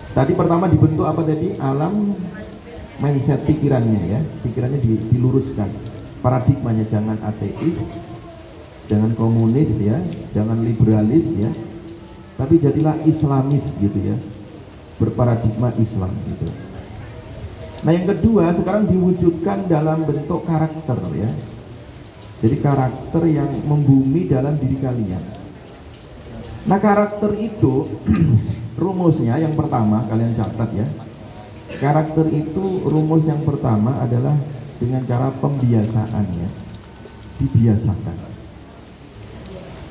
Tadi pertama dibentuk apa tadi? Alam mindset pikirannya, ya, pikirannya diluruskan, paradigmanya jangan ateis, jangan komunis, ya, jangan liberalis, ya, tapi jadilah Islamis gitu, ya, berparadigma Islam gitu. Nah, yang kedua sekarang diwujudkan dalam bentuk karakter, ya. Jadi karakter yang membumi dalam diri kalian. Nah, karakter itu rumusnya yang pertama kalian catat, ya. Karakter itu rumus yang pertama adalah dengan cara pembiasaan, ya. Dibiasakan.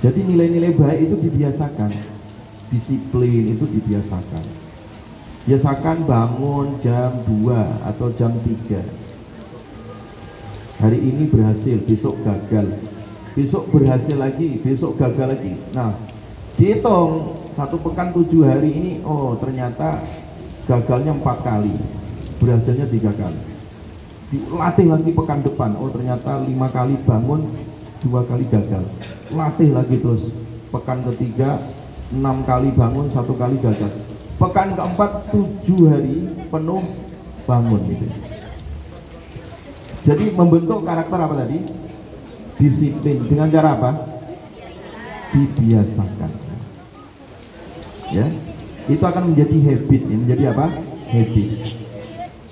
Jadi nilai-nilai baik itu dibiasakan. Disiplin itu dibiasakan. Biasakan bangun jam 2 atau jam 3. Hari ini berhasil, besok gagal. Besok berhasil lagi, besok gagal lagi. Nah, dihitung 1 pekan 7 hari ini, oh ternyata gagalnya 4 kali, berhasilnya 3 kali. dilatih lagi pekan depan. Oh ternyata 5 kali bangun, 2 kali gagal. Latih lagi terus. Pekan ketiga 6 kali bangun, 1 kali gagal. Pekan keempat 7 hari penuh bangun gitu. Jadi membentuk karakter apa tadi? Disiplin. Dengan cara apa? Dibiasakan. Ya, itu akan menjadi habit. Ya. Menjadi apa? Habit.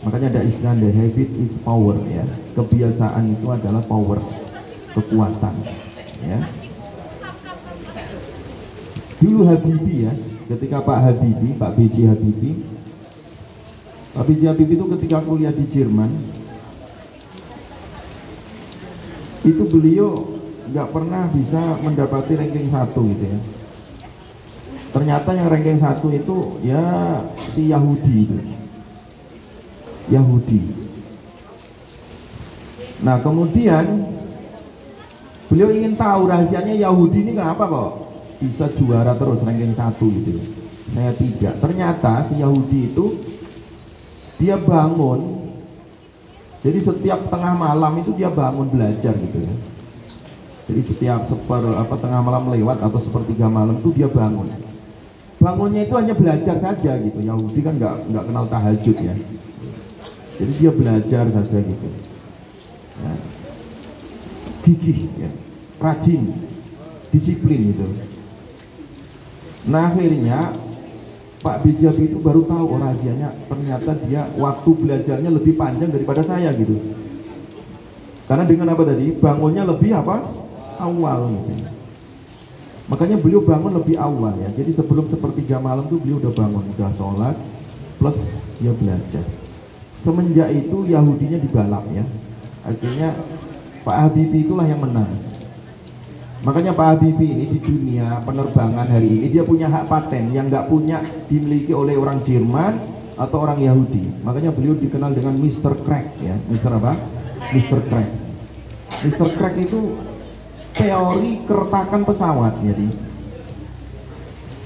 Makanya ada istilah the habit is power. Ya, kebiasaan itu adalah power, kekuatan. Ya. Dulu Habibie ya, ketika Pak B.J. Habibie itu ketika kuliah di Jerman, itu beliau nggak pernah bisa mendapati ranking 1 gitu ya. Ternyata yang ranking 1 itu ya si Yahudi itu. Yahudi. Nah kemudian beliau ingin tahu rahasianya Yahudi ini kenapa kok bisa juara terus ranking 1 gitu. Saya tidak. Ternyata si Yahudi itu dia bangun. Jadi setiap tengah malam itu dia bangun belajar gitu ya. Jadi setiap tengah malam lewat atau sepertiga malam itu dia bangun. Bangunnya itu hanya belajar saja gitu. Yahudi kan nggak kenal tahajud ya. Jadi dia belajar saja gitu. Ya. Gigih ya, rajin, disiplin gitu. Nah akhirnya Pak B.J. itu baru tahu rahasianya, ternyata dia waktu belajarnya lebih panjang daripada saya gitu. Karena dengan apa tadi? Bangunnya lebih apa? Awal gitu. Makanya beliau bangun lebih awal ya. Jadi sebelum sepertiga malam tuh beliau udah bangun, udah sholat, plus dia belajar. Semenjak itu Yahudinya dibalap ya. Akhirnya Pak Habibie itulah yang menang. Makanya Pak Habibie ini di dunia penerbangan hari ini dia punya hak paten yang nggak punya dimiliki oleh orang Jerman atau orang Yahudi. Makanya beliau dikenal dengan Mr. Crack ya. Mr. apa? Mr. Crack. Mr. Crack itu teori keretakan pesawat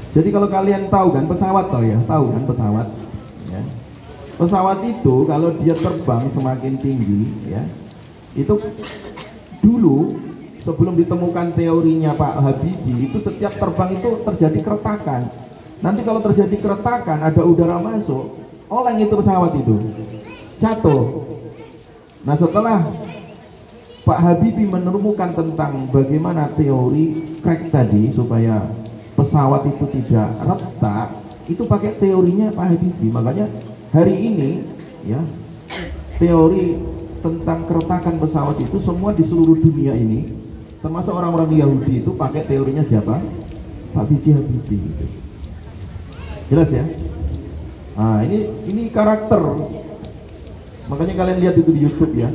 jadi kalau kalian tahu kan pesawat tahu kan pesawat ya. Pesawat itu kalau dia terbang semakin tinggi ya, itu dulu sebelum ditemukan teorinya Pak Habibie itu setiap terbang itu terjadi keretakan. Nanti kalau terjadi keretakan ada udara masuk, oleng itu pesawat itu jatuh. Nah setelah Pak Habibie menemukan tentang bagaimana teori crack tadi supaya pesawat itu tidak retak, itu pakai teorinya Pak Habibie. Makanya hari ini ya teori tentang keretakan pesawat itu semua di seluruh dunia ini, termasuk orang-orang Yahudi itu pakai teorinya siapa? Pak B.J. Habibie gitu. Jelas ya? Nah ini karakter. Makanya kalian lihat itu di YouTube ya.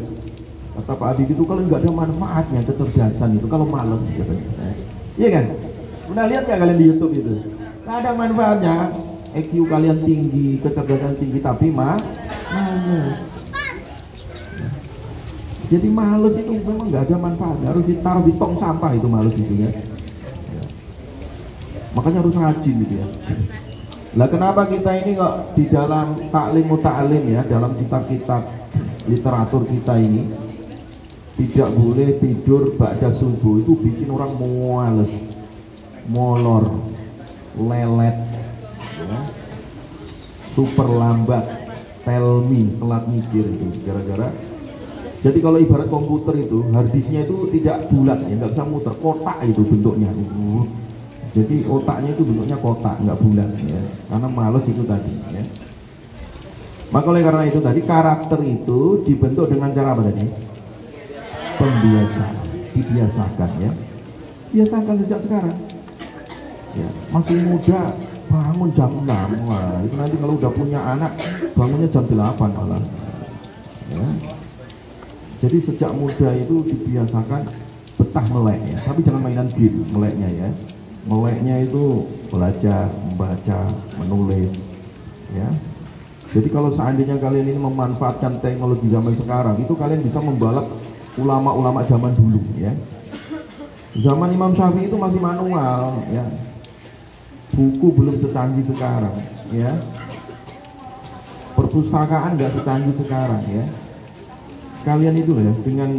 Kata Pak Habibie itu kalau nggak ada manfaatnya kecerdasan itu kalau males gitu. Iya kan? Pernah lihat nggak kalian di YouTube itu? Nggak ada manfaatnya. EQ kalian tinggi, kecerdasan tinggi tapi males. Jadi males itu memang nggak ada manfaatnya. Harus ditaruh di tong sampah itu males itu ya. Makanya harus rajin gitu ya. Lah kenapa kita ini kok di dalam taklim muta'alim ya, dalam kitab-kitab literatur kita ini tidak boleh tidur ba'da subuh, itu bikin orang males, molor, lelet ya. Super lambat, tell me, telat mikir itu gara-gara. Jadi kalau ibarat komputer itu harddisknya itu tidak bulat ya, nggak bisa muter, kotak itu bentuknya. Jadi otaknya itu bentuknya kotak, nggak bulat ya, karena males itu tadi ya. Maka oleh karena itu tadi karakter itu dibentuk dengan cara apa tadi? Pembiasaan, dibiasakan ya, biasakan sejak sekarang ya. Masih muda bangun jam 6, wah itu nanti kalau udah punya anak bangunnya jam 8 malah ya. Jadi sejak muda itu dibiasakan betah melek ya, tapi jangan mainan game meleknya ya. Meleknya itu belajar, membaca, menulis ya. Jadi kalau seandainya kalian ini memanfaatkan teknologi zaman sekarang, itu kalian bisa membalap ulama-ulama zaman dulu ya. Zaman Imam Syafi'i itu masih manual ya. Buku belum secanggih sekarang ya. Perpustakaan nggak secanggih sekarang ya. kalian itu loh ya, dengan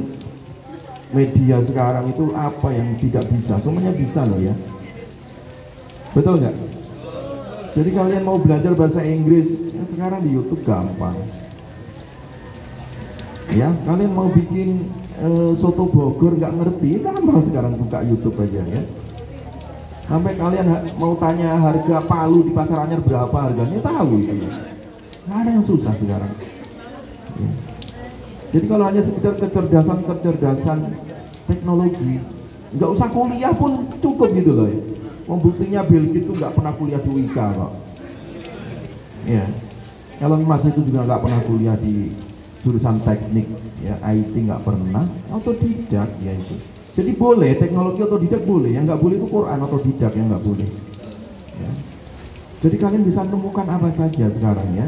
media sekarang itu apa yang tidak bisa, semuanya bisa loh ya. Betul nggak? Jadi kalian mau belajar bahasa Inggris, ya sekarang di YouTube gampang. Ya, kalian mau bikin soto Bogor nggak ngerti, gampang sekarang buka YouTube aja ya. Sampai kalian mau tanya harga palu di pasar anyar berapa harganya, tahu itu ya. Nggak ada yang susah sekarang ya. Jadi kalau hanya sekedar kecerdasan teknologi, nggak usah kuliah pun cukup gitu loh ya. Buktinya Bill Gates itu nggak pernah kuliah di UIKA kok ya. Elon Musk itu juga nggak pernah kuliah di jurusan teknik ya, IT nggak pernah, otodidak ya itu. Jadi boleh teknologi otodidak boleh, yang nggak boleh itu Quran otodidak yang nggak boleh ya. Jadi kalian bisa menemukan apa saja sekarang ya.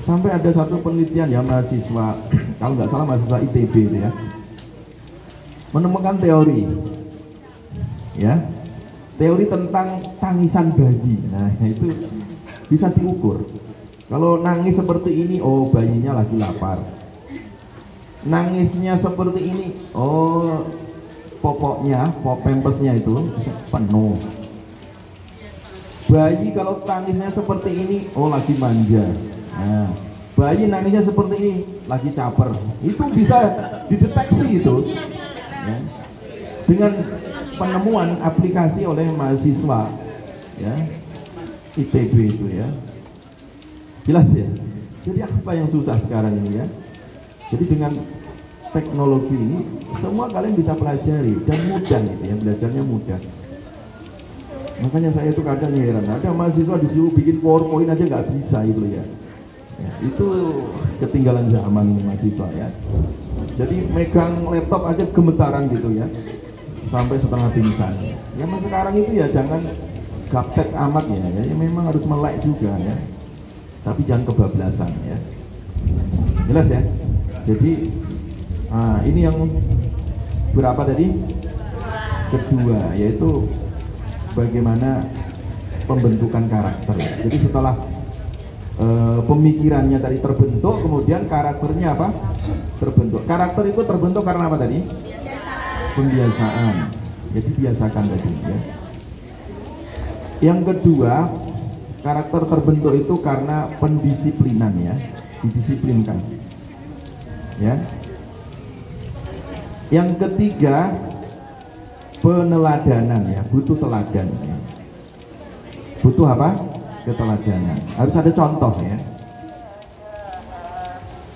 Sampai ada satu penelitian ya, mahasiswa kalau nggak salah mahasiswa ITB itu ya, menemukan teori ya, teori tentang tangisan bayi. Nah itu bisa diukur. Kalau nangis seperti ini, oh bayinya lagi lapar. Nangisnya seperti ini, oh popoknya, pampasnya itu penuh. Bayi kalau tangisnya seperti ini, oh lagi manja. Nah, bayi nangisnya seperti ini, lagi caper. Itu bisa dideteksi itu ya, dengan penemuan aplikasi oleh mahasiswa ya, ITB itu ya. Jelas ya. Jadi apa yang susah sekarang ini ya? Jadi dengan teknologi ini semua kalian bisa pelajari dan mudah gitu ya, belajarnya mudah. Makanya saya itu kadang heran, ada mahasiswa disuruh bikin PowerPoint aja nggak bisa itu ya. Itu ketinggalan zaman ini mahasiswa ya. Jadi megang laptop aja gemetaran gitu ya, sampai setengah pingsan. Ya sekarang itu ya jangan gaptek amat ya, ya memang harus melek juga ya. Tapi jangan kebablasan ya. Jelas ya. Jadi ini yang berapa tadi? Kedua, yaitu bagaimana pembentukan karakter. Jadi setelah pemikirannya tadi terbentuk, kemudian karakternya apa? Terbentuk. Karakter itu terbentuk karena apa tadi? Pembiasaan. Jadi biasakan tadi ya. Yang kedua, karakter terbentuk itu karena pendisiplinan ya, didisiplinkan ya. Yang ketiga, peneladanan ya, butuh teladan ya. Butuh apa? Keteladanan, harus ada contoh ya.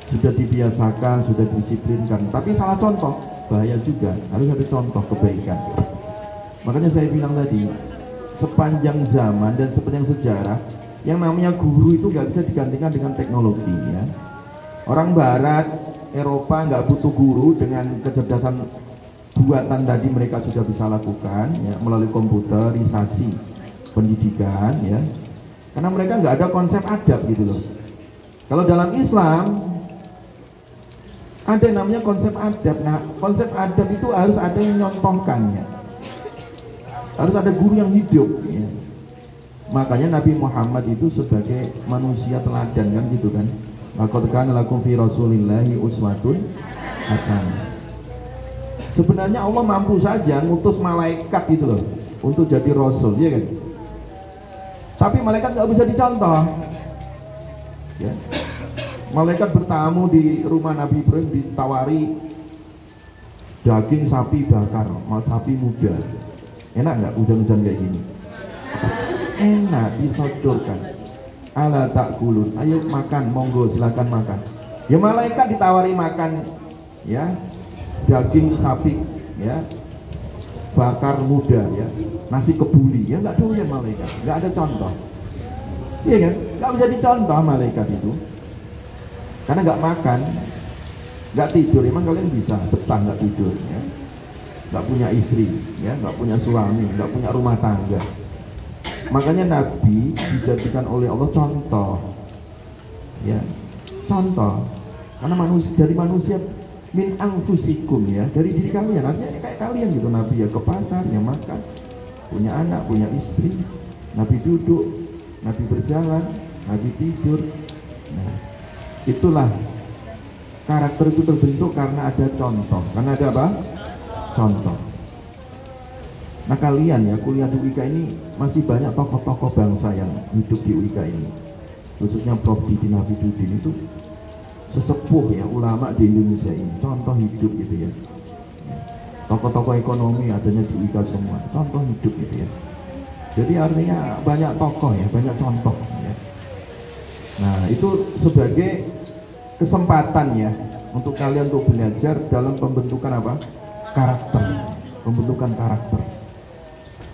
Sudah dibiasakan, sudah disiplinkan, tapi salah contoh bahaya juga, harus ada contoh kebaikan. Makanya saya bilang tadi, sepanjang zaman dan sepanjang sejarah, yang namanya guru itu nggak bisa digantikan dengan teknologi ya. Orang Barat, Eropa nggak butuh guru, dengan kecerdasan buatan tadi mereka sudah bisa lakukan ya, melalui komputerisasi pendidikan ya. Karena mereka nggak ada konsep adab gitu loh. Kalau dalam Islam ada yang namanya konsep adab. Nah, konsep adab itu harus ada yang nyontohkannya. Harus ada guru yang hidup ya. Makanya Nabi Muhammad itu sebagai manusia teladan kan gitu kan. Laqad kana lakum fi Rasulillahi uswatun hasanah. Sebenarnya Allah mampu saja ngutus malaikat itu loh untuk jadi rasul, ya kan? Tapi malaikat nggak bisa dicontoh. Ya. Malaikat bertamu di rumah Nabi Ibrahim, ditawari daging sapi bakar, sapi muda. Enak nggak hujan-hujan kayak gini? Enak, disodorkan. Ala takulun, ayo makan, monggo silakan makan. Ya malaikat ditawari makan, ya daging sapi, ya bakar muda, ya nasi kebuli, ya nggak doyan malaikat, nggak ada contoh, iya kan? Nggak bisa dicontoh malaikat itu, karena nggak makan, nggak tidur. Emang kalian bisa betah nggak tidur? Ya? Nggak punya istri, ya nggak punya suami, nggak punya rumah tangga. Makanya Nabi dijadikan oleh Allah contoh, ya contoh, karena manusia, dari manusia min anfusikum ya, dari diri kalian, artinya kayak kalian gitu. Nabi ya ke pasar, ya makan, punya anak, punya istri. Nabi duduk, Nabi berjalan, Nabi tidur. Nah, itulah karakter itu terbentuk karena ada contoh. Karena ada apa? Contoh. Nah kalian ya kuliah di UIK ini masih banyak tokoh-tokoh bangsa yang hidup di UIK ini. Khususnya Prof. Didin Hafidzuddin itu sesepuh ya ulama di Indonesia ini, contoh hidup gitu ya. Tokoh-tokoh ekonomi adanya di UIK semua, contoh hidup gitu ya. Jadi artinya banyak tokoh ya, banyak contoh ya. Nah itu sebagai kesempatan ya untuk kalian untuk belajar dalam pembentukan apa? Karakter, pembentukan karakter.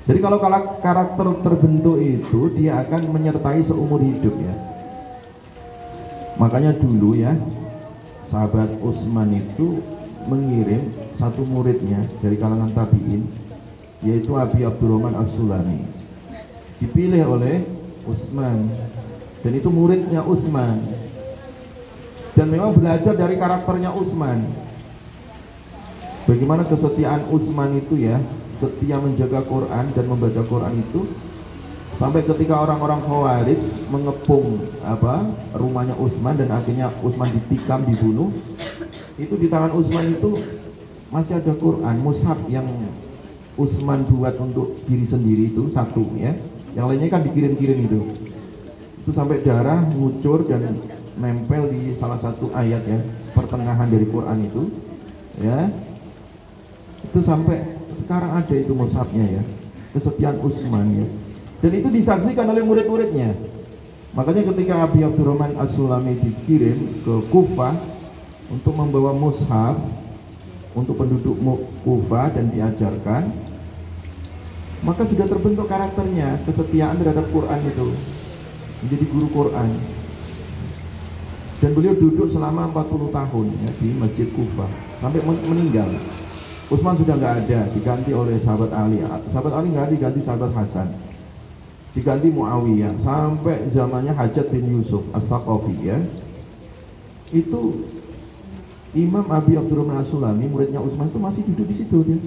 Jadi kalau karakter terbentuk itu dia akan menyertai seumur hidup ya. Makanya dulu ya sahabat Utsman itu mengirim satu muridnya dari kalangan tabi'in, yaitu Abi Abdurrahman As-Sulami. Dipilih oleh Utsman dan itu muridnya Utsman. Dan memang belajar dari karakternya Utsman. Bagaimana kesetiaan Utsman itu ya, setia menjaga Quran dan membaca Quran itu, sampai ketika orang-orang Khawarij mengepung rumahnya Utsman dan akhirnya Utsman ditikam, dibunuh. Itu di tangan Utsman itu masih ada Quran, mushaf yang Utsman buat untuk diri sendiri itu satu ya. Yang lainnya kan dikirim-kirim itu. Itu sampai darah ngucur dan nempel di salah satu ayat ya, pertengahan dari Quran itu ya. Itu sampai sekarang ada itu mushafnya ya, kesetiaan Utsman ya. Dan itu disaksikan oleh murid-muridnya. Makanya ketika Abi Abdurrahman As-Sulami dikirim ke Kufah untuk membawa mushaf untuk penduduk Kufah dan diajarkan, maka sudah terbentuk karakternya, kesetiaan terhadap Quran itu, menjadi guru Quran. Dan beliau duduk selama 40 tahun ya, di Masjid Kufah sampai meninggal. Utsman sudah nggak ada, diganti oleh sahabat Ali. Sahabat Ali nggak diganti sahabat Hasan, diganti Muawiyah sampai zamannya Hajjaj bin Yusuf As-Saqafi ya. Itu Imam Abi Abdurrahman As-Sulami, muridnya Utsman itu masih duduk di situ dia,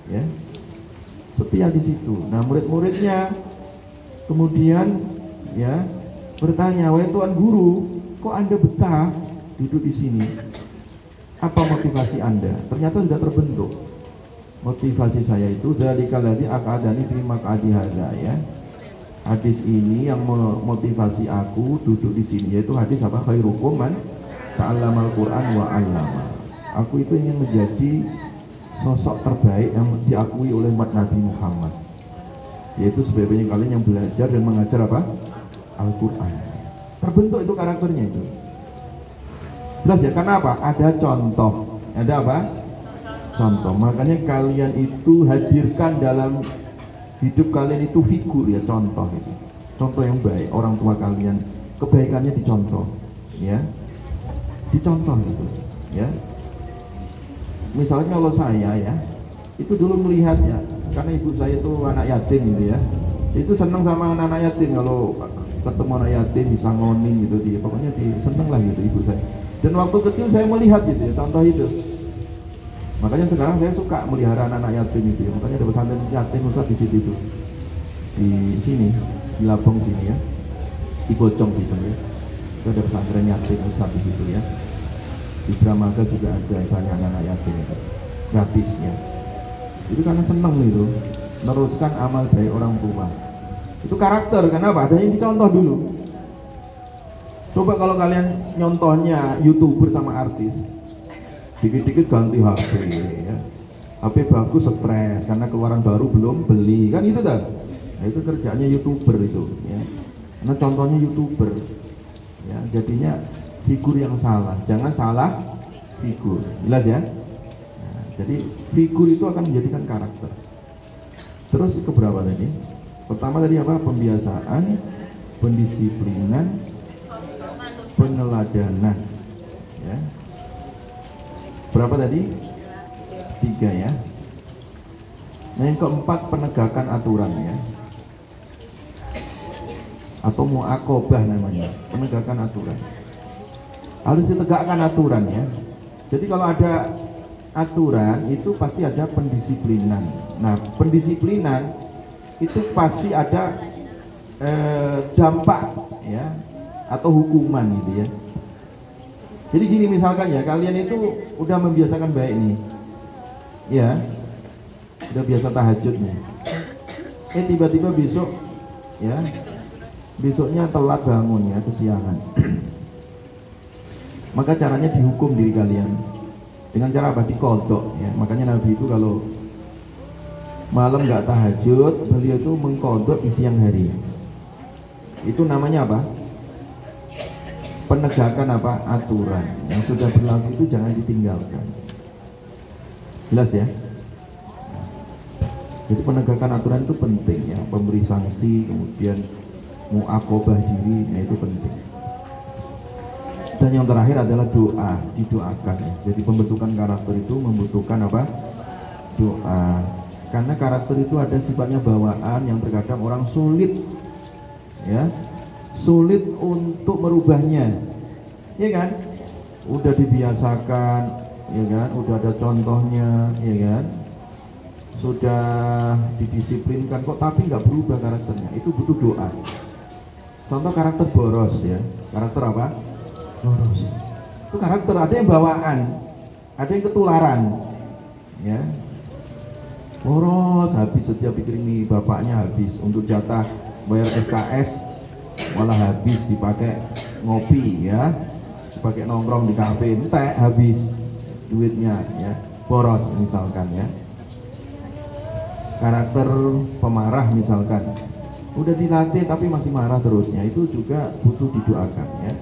ya, setia di situ. Nah murid-muridnya kemudian ya bertanya, wahai Tuan Guru, kok Anda betah duduk di sini? Apa motivasi Anda? Ternyata sudah terbentuk. Motivasi saya itu dari kaladi akadani fi maq'adi hadza ya. Hadis ini yang memotivasi aku duduk di sini, yaitu hadis apa? Khairukum man ta'allamal Qur'an wa 'allama. Aku itu ingin menjadi sosok terbaik yang diakui oleh umat Nabi Muhammad, yaitu sebaik-baiknya kalian yang belajar dan mengajar apa? Al-Qur'an. Terbentuk itu karakternya itu. Jelas ya, karena apa? Ada contoh. Ada apa? Contoh. Makanya kalian itu hadirkan dalam hidup kalian itu figur ya, contoh itu. Contoh yang baik, orang tua kalian kebaikannya dicontoh, ya. Dicontoh gitu, ya. Misalnya kalau saya ya, itu dulu melihat ya, karena ibu saya itu anak yatim gitu ya. Itu senang sama anak yatim, kalau ketemu anak yatim disangonin gitu, pokoknya seneng lah gitu ibu saya. Dan waktu kecil saya melihat gitu ya, contoh itu. Makanya sekarang saya suka melihara anak-anak yatim itu ya. Makanya ada pesantren yatim Ustaz di situ itu. Di sini, di Labong sini ya. Di Bojong gitu ya. Itu ada pesantren yatim Ustaz di situ ya. Di Dramaga juga ada banyak anak-anak yatim itu. Gratis ya. Itu karena senang itu, meneruskan amal baik orang tua. Itu karakter, kenapa? Ada yang dicontoh dulu. Coba kalau kalian nyontohnya YouTuber sama artis, dikit-dikit ganti HP ya. HP bagus stres karena keluaran baru belum beli, kan itu dah. Nah, itu kerjaannya YouTuber itu ya. Karena contohnya YouTuber ya, jadinya figur yang salah. Jangan salah figur, jelas ya. Nah, jadi figur itu akan menjadikan karakter. Terus keberapa tadi? Pertama tadi apa? Pembiasaan, pendisiplinan, peneladanan ya. Berapa tadi? 3 ya. Nah yang keempat, penegakan aturan ya, atau mu'aqobah namanya, penegakan aturan. Harus ditegakkan aturan ya. Jadi kalau ada aturan itu pasti ada pendisiplinan. Nah pendisiplinan itu pasti ada dampak ya, atau hukuman gitu ya. Jadi gini misalkan ya, kalian itu udah membiasakan baik nih, ya, udah biasa tahajud nih. Tiba-tiba besok, ya, besoknya telat bangun ya, kesiangan. Maka caranya dihukum diri kalian dengan cara apa? Dikodok ya. Makanya Nabi itu kalau malam nggak tahajud, beliau itu mengkodok di siang hari. Itu namanya apa? Penegakan apa? Aturan yang sudah berlaku itu jangan ditinggalkan. Jelas ya? Jadi penegakan aturan itu penting ya. Memberi sanksi, kemudian mu'aqobah diri, nah itu penting. Dan yang terakhir adalah doa, didoakan ya. Jadi pembentukan karakter itu membutuhkan apa? Doa. Karena karakter itu ada sifatnya bawaan yang terkadang orang sulit ya, sulit untuk merubahnya, ya kan? Udah dibiasakan, ya kan? Udah ada contohnya, ya kan? Sudah didisiplinkan kok, tapi nggak berubah karakternya. Itu butuh doa. Contoh karakter boros ya, karakter apa? Boros. Itu karakter, ada yang bawaan, ada yang ketularan, ya. Boros, habis setiap pikir ini bapaknya habis untuk jatah bayar SKS, malah habis dipakai ngopi ya, dipakai nongkrong di kafe, entek habis duitnya ya, boros misalkan ya. Karakter pemarah misalkan, udah dilatih tapi masih marah terusnya, itu juga butuh didoakan ya.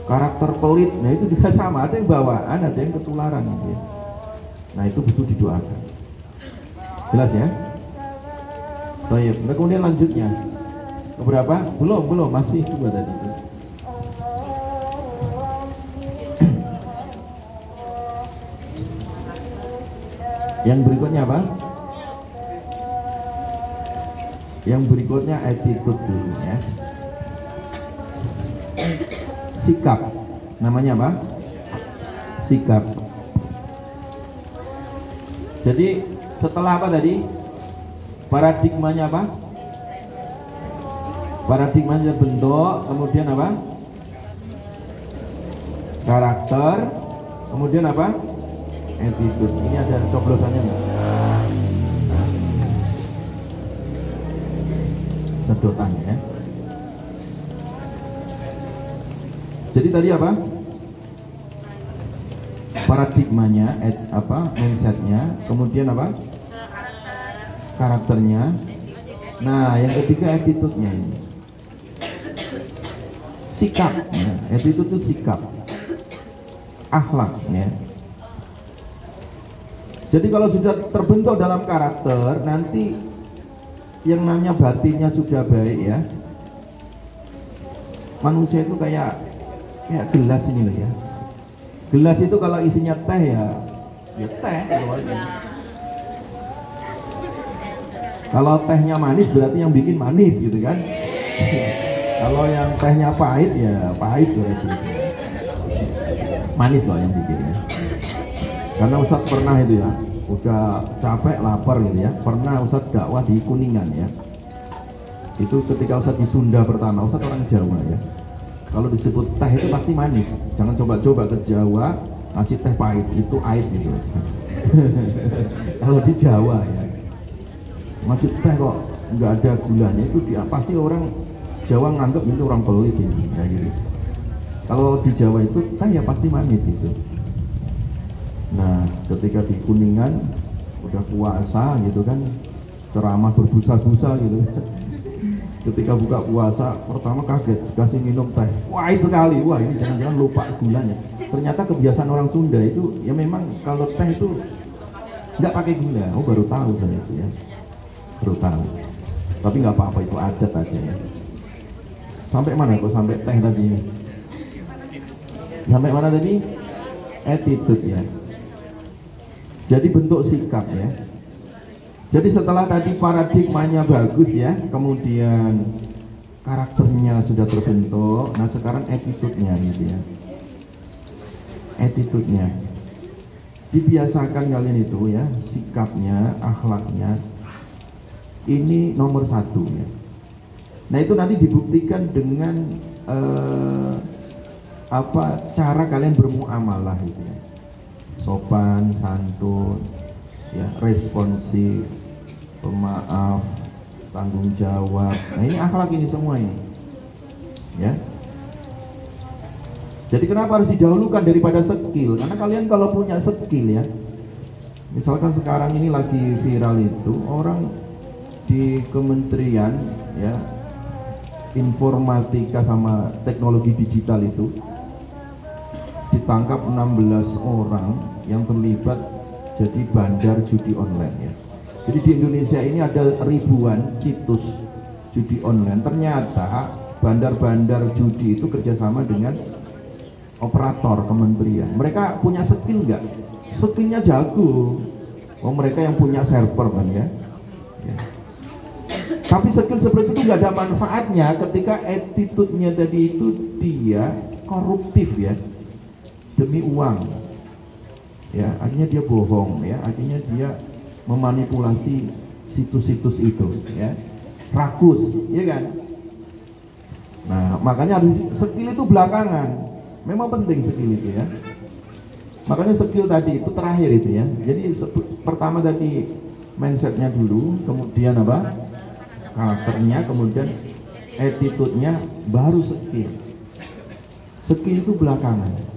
Karakter pelit, nah itu juga sama, ada yang bawaan, ada yang ketularan ya. Nah itu butuh didoakan. Jelas ya? Baik, nah, kemudian lanjutnya keberapa? Belum, masih dua tadi itu. Yang berikutnya apa? Yang berikutnya attitude dulu ya. Sikap, namanya apa? Sikap. Jadi setelah apa tadi? Paradigmanya apa? Paradigmanya bentuk, kemudian apa? Karakter, kemudian apa? Attitude. Ini ada coblosannya nggak? Sedotannya ya. Jadi tadi apa? Paradigmanya, mindsetnya, kemudian apa? Karakternya. Nah, yang ketiga attitude-nya ini. Sikap, ya. Attitude itu sikap, akhlak ya. Jadi kalau sudah terbentuk dalam karakter, nanti yang namanya batinnya sudah baik ya. Manusia itu kayak gelas ini loh ya. Gelas itu kalau isinya teh ya teh. Kalau tehnya manis berarti yang bikin manis gitu kan. Kalau yang tehnya pahit ya pahit berarti. Manis loh yang bikin ya. Karena Ustadz pernah itu ya, udah capek lapar gitu ya, pernah Ustadz dakwah di Kuningan ya. Itu ketika Ustadz di Sunda pertama, Ustadz orang Jawa ya. Kalau disebut teh itu pasti manis. Jangan coba-coba ke Jawa ngasih teh pahit, itu aib gitu. Kalau di Jawa ya, masih teh kok nggak ada gulanya, itu dia pasti orang Jawa nganggap itu orang pelit ini, ya gitu. Kalau di Jawa itu teh ya pasti manis itu. Nah, ketika di Kuningan udah puasa gitu kan, ceramah berbusa-busa gitu. Ketika buka puasa pertama kaget dikasih minum teh, wah itu kali, wah ini jangan-jangan lupa gulanya. Ternyata kebiasaan orang Sunda itu ya memang kalau teh itu nggak pakai gula. Oh baru tahu saya itu ya, baru tahu. Tapi nggak apa-apa, itu adat aja ya. Sampai mana kok sampai teh tadi? Sampai mana tadi? Attitude ya. Jadi bentuk sikap ya. Jadi setelah tadi paradigmanya bagus ya, kemudian karakternya sudah terbentuk, nah sekarang attitude-nya gitu ya. Attitude-nya dibiasakan kalian itu ya, sikapnya, akhlaknya ini nomor satu ya. Nah itu nanti dibuktikan dengan apa cara kalian bermuamalah itu ya. Sopan, santun, ya, responsif, pemaaf, tanggung jawab. Nah, ini akhlak ini semua ini. Ya. Jadi kenapa harus didahulukan daripada skill? Karena kalian kalau punya skill ya, misalkan sekarang ini lagi viral itu orang di kementerian ya informatika sama teknologi digital itu ditangkap 16 orang yang terlibat jadi bandar judi online ya. Jadi di Indonesia ini ada ribuan situs judi online. Ternyata bandar-bandar judi itu kerjasama dengan operator kementerian. Mereka punya skill nggak? Skillnya jago. Oh, mereka yang punya server kan ya. Ya. Tapi skill seperti itu nggak ada manfaatnya ketika attitude-nya tadi itu dia koruptif ya, demi uang. Ya, akhirnya dia bohong ya, akhirnya dia memanipulasi situs-situs itu ya. Rakus, ya kan? Nah, makanya skill itu belakangan. Memang penting skill itu ya. Makanya skill tadi itu terakhir itu ya. Jadi pertama tadi mindsetnya dulu, kemudian apa? Karakternya, kemudian attitude-nya, baru skill. Skill itu belakangan.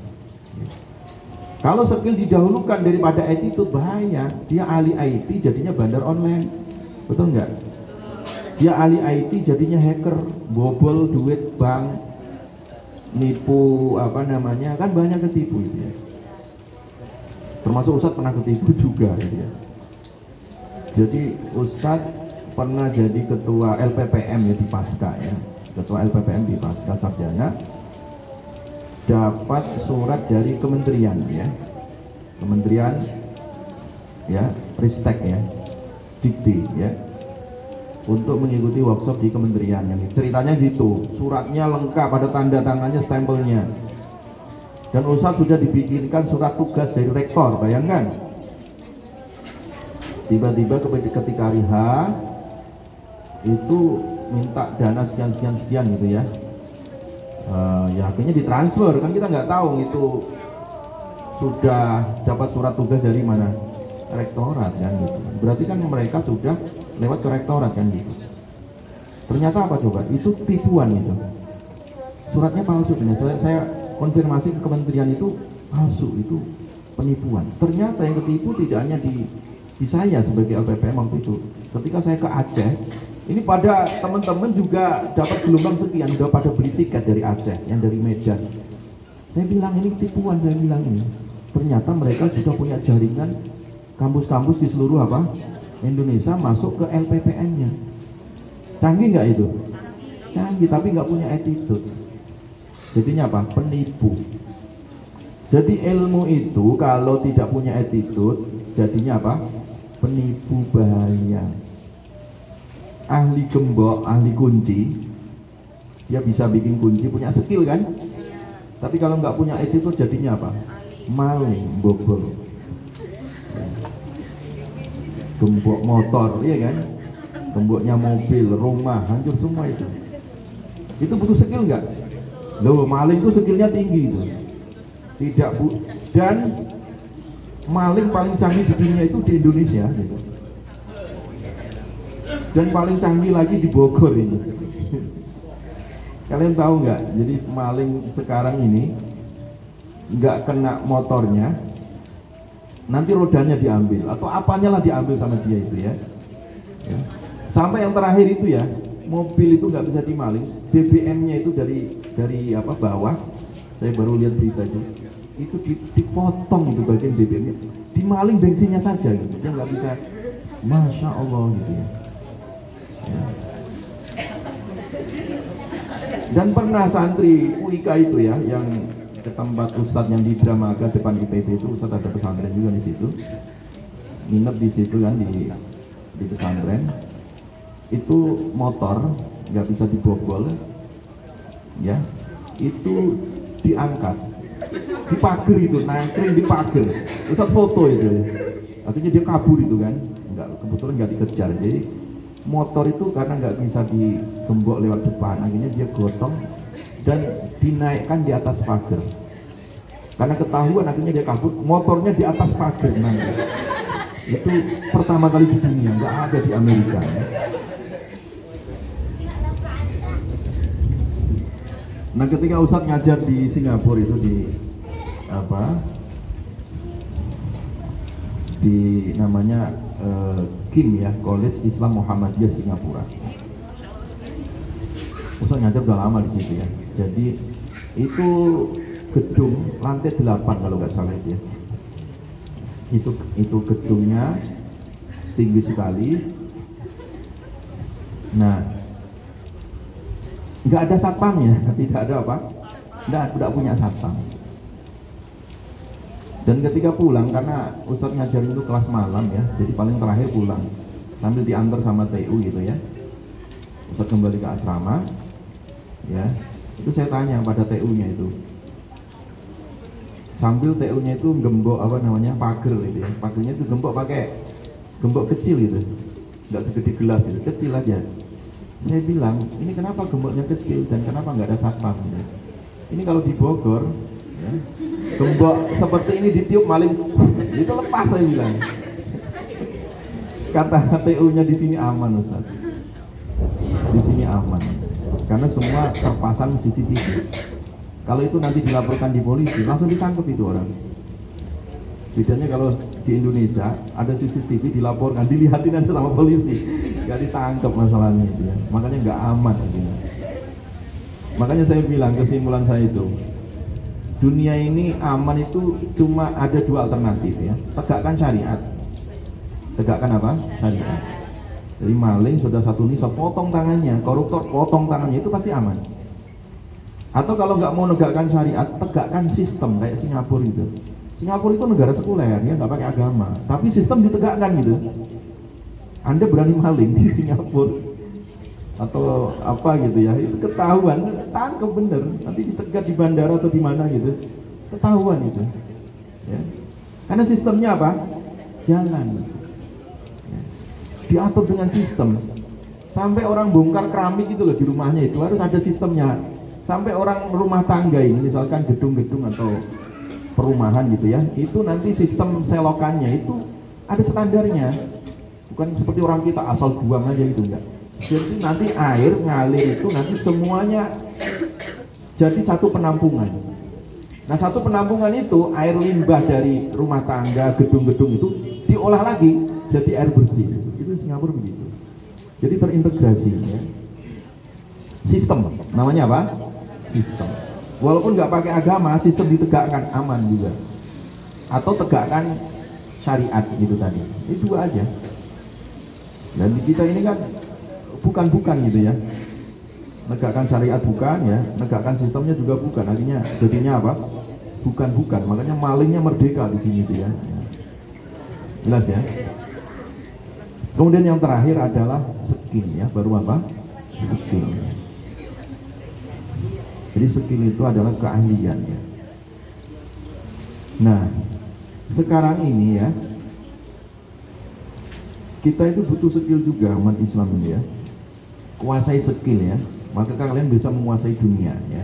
Kalau skill didahulukan daripada attitude bahaya. Dia ahli IT jadinya bandar online. Betul nggak? Dia ahli IT jadinya hacker, bobol duit bank, nipu apa namanya, kan banyak ketipu itu ya. Termasuk Ustadz pernah ketipu juga gitu ya. Jadi Ustadz pernah jadi ketua LPPM ya di Pasca ya, ketua LPPM di Pasca Sarjana, dapat surat dari kementerian ya, kementerian ya, Ristek ya, Dikti ya, untuk mengikuti workshop di kementerian. Yang ceritanya gitu, suratnya lengkap, ada tanda tangannya, stempelnya, dan Ustadz sudah dibikinkan surat tugas dari rektor. Bayangkan, tiba-tiba ketika hari H itu minta dana sekian gitu ya. Ya akhirnya ditransfer, kan kita nggak tahu itu sudah dapat surat tugas dari mana, rektorat kan gitu. Berarti kan mereka sudah lewat ke rektorat kan gitu. Ternyata apa coba? Itu tipuan itu. Suratnya palsu. Saya konfirmasi ke kementerian itu palsu, itu penipuan. Ternyata yang ketipu tidak hanya di saya sebagai LPPM waktu itu. Ketika saya ke Aceh, ini pada teman-teman juga dapat gelombang sekian, sudah pada beli tiket dari Aceh, yang dari Medan. Saya bilang ini tipuan, saya bilang ini. Ternyata mereka sudah punya jaringan kampus-kampus di seluruh apa? Indonesia masuk ke LPPN-nya. Canggih nggak itu? Canggih, tapi nggak punya attitude. Jadinya apa? Penipu. Jadi ilmu itu kalau tidak punya attitude, jadinya apa? Penipu bahaya. Ahli gembok, ahli kunci, dia bisa bikin kunci, punya skill kan? Tapi kalau nggak punya attitude jadinya apa? Maling, bobol. Gembok motor, iya kan? Gemboknya mobil, rumah, hancur semua itu. Itu butuh skill nggak? Loh, maling itu skillnya tinggi itu. Tidak bu, dan maling paling canggih di dunia itu di Indonesia gitu. Dan paling canggih lagi di Bogor ini. Kalian tahu nggak? Jadi maling sekarang ini nggak kena motornya, nanti rodanya diambil atau apanya lah diambil sama dia itu ya. Ya. Sampai yang terakhir itu ya, mobil itu nggak bisa dimaling, BBM-nya itu dari apa bawah. Saya baru lihat berita itu dipotong itu bagian BBM-nya, dimaling bensinnya saja gitu, dia nggak bisa. Masya Allah gitu ya. Ya. Dan pernah santri UIK itu ya, yang ke tempat Ustadz yang di Dramaga depan IPB itu, Ustadz ada pesantren juga di situ, nginep di situ kan di pesantren. Itu motor nggak bisa dibobol, ya, itu diangkat, dipager itu, nangkring dipager. Ustadz foto itu, artinya dia kabur itu kan, kebetulan nggak dikejar. Jadi motor itu karena nggak bisa digembok lewat depan, akhirnya dia gotong dan dinaikkan di atas pagar. Karena ketahuan akhirnya dia kabur, motornya di atas pagar nanti. Itu pertama kali di dunia, nggak ada di Amerika. Nah ketika Ustadz ngajar di Singapura itu di namanya KIM ya, College Islam Muhammadiyah Singapura. Ustadz ngajar udah lama di situ ya. Jadi itu gedung lantai 8 kalau nggak salah itu ya. Itu gedungnya tinggi sekali. Nah, nggak ada satpamnya, tidak ada apa? Tidak punya satpam. Dan ketika pulang, karena Ustadz ngajarin itu kelas malam ya, jadi paling terakhir pulang sambil diantar sama TU gitu ya. Ustadz kembali ke asrama, ya. Itu saya tanya pada TU-nya itu, sambil TU-nya itu gembok pagar gitu ya. Pagarnya itu gembok kecil gitu, nggak segede gelas itu, kecil aja. Saya bilang, ini kenapa gemboknya kecil dan kenapa nggak ada satpam gitu. Ini kalau di Bogor ya, gembok seperti ini ditiup maling itu lepas, saya bilang. Kata TU-nya di sini aman Ustaz, di sini aman karena semua terpasang CCTV. Kalau itu nanti dilaporkan di polisi langsung ditangkap itu orang. Bedanya kalau di Indonesia ada CCTV dilaporkan, dilihatin aja sama polisi, nggak ditangkap masalahnya itu ya. Makanya nggak aman gitu. Makanya saya bilang, kesimpulan saya itu, dunia ini aman itu cuma ada dua alternatif ya. Tegakkan syariat. Tegakkan apa? Syariat. Jadi maling sudah satu nisa, potong tangannya, koruptor potong tangannya, itu pasti aman. Atau kalau nggak mau negakkan syariat, tegakkan sistem kayak Singapura itu. Singapura itu negara sekuler ya, nggak pakai agama, tapi sistem ditegakkan gitu. Anda berani maling di Singapura atau apa gitu ya, itu ketahuan, tangkap bener, nanti dicegat di bandara atau di mana gitu, ketahuan itu. Ya. Karena sistemnya apa? Jalan. Ya. Diatur dengan sistem. Sampai orang bongkar keramik itu loh di rumahnya itu harus ada sistemnya. Sampai orang rumah tangga ini, misalkan gedung-gedung atau perumahan gitu ya, itu nanti sistem selokannya itu ada standarnya. Bukan seperti orang kita asal buang aja gitu, enggak. Jadi nanti air ngalir itu nanti semuanya jadi satu penampungan. Nah satu penampungan itu air limbah dari rumah tangga, gedung-gedung itu diolah lagi jadi air bersih. Itu Singapura begitu. Jadi terintegrasi ya. Sistem, namanya apa? Sistem. Walaupun nggak pakai agama, sistem ditegakkan aman juga. Atau tegakkan syariat gitu tadi. Itu dua aja. Dan di kita ini kan bukan gitu ya. Negakkan syariat bukan ya, negakkan sistemnya juga bukan. Artinya jadinya apa? Bukan. Makanya malingnya merdeka di sini tuh ya. Jelas ya. Kemudian yang terakhir adalah skill ya, baru apa? Skill. Jadi skill itu adalah keahlian ya. Nah, sekarang ini ya, kita itu butuh skill juga umat Islam ini ya. Kuasai skill ya, maka kalian bisa menguasai dunia ya.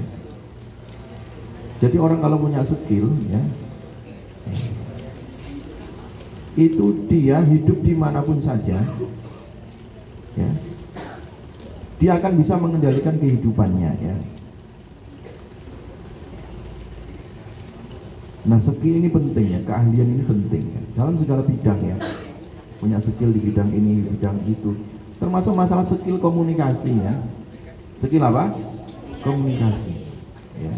Jadi orang kalau punya skill ya, itu dia hidup dimanapun saja ya, dia akan bisa mengendalikan kehidupannya ya. Nah skill ini penting ya, keahlian ini penting ya, dalam segala bidang ya. Punya skill di bidang ini, bidang itu, termasuk masalah skill komunikasi ya. Skill apa? Komunikasi ya.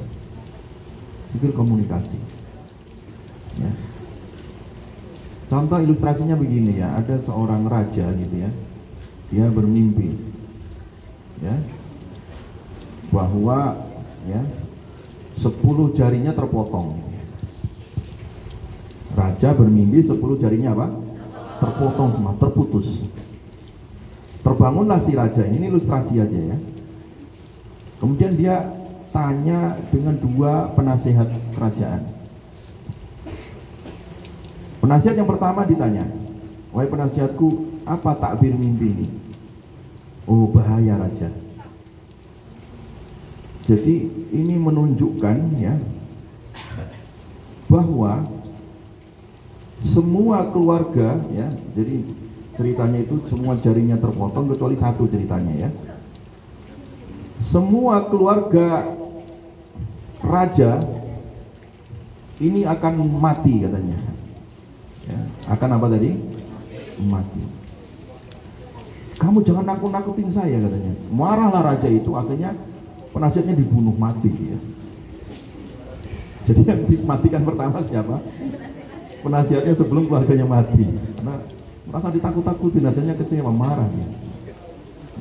Skill komunikasi ya. Contoh ilustrasinya begini ya, ada seorang raja gitu ya, dia bermimpi ya bahwa ya 10 jarinya terpotong. Raja bermimpi 10 jarinya apa? Terpotong semua, terputus. Terbangunlah si raja ini ilustrasi aja ya. Kemudian dia tanya dengan 2 penasehat kerajaan. Penasihat yang pertama ditanya, wahai penasihatku, apa takbir mimpi ini? Oh bahaya raja. Jadi ini menunjukkan ya bahwa semua keluarga ya, jadi ceritanya itu semua jarinya terpotong kecuali satu ceritanya ya. Semua keluarga raja ini akan mati katanya. Ya, akan apa tadi? Mati. Kamu jangan nakut-nakutin saya katanya. Marahlah raja itu, akhirnya penasihatnya dibunuh mati ya. Jadi yang dimatikan pertama siapa? Penasihatnya sebelum keluarganya mati. Karena merasa ditakut-takutin, akhirnya kecewa, marah ya.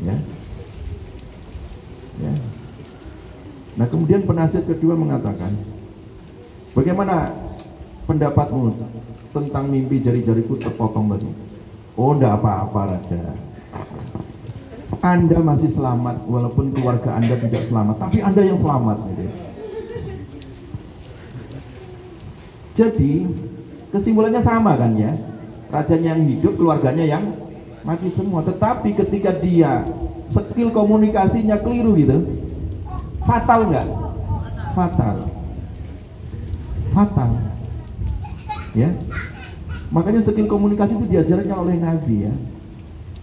Ya. Ya. Nah kemudian penasihat kedua mengatakan, bagaimana pendapatmu tentang mimpi jari-jariku terpotong tadi? Oh enggak apa-apa raja, Anda masih selamat walaupun keluarga Anda tidak selamat, tapi Anda yang selamat gitu. Jadi kesimpulannya sama kan ya, rajanya yang hidup, keluarganya yang mati semua. Tetapi ketika dia skill komunikasinya keliru gitu, fatal nggak? Fatal. Fatal. Ya. Makanya skill komunikasi itu diajarkan oleh Nabi ya.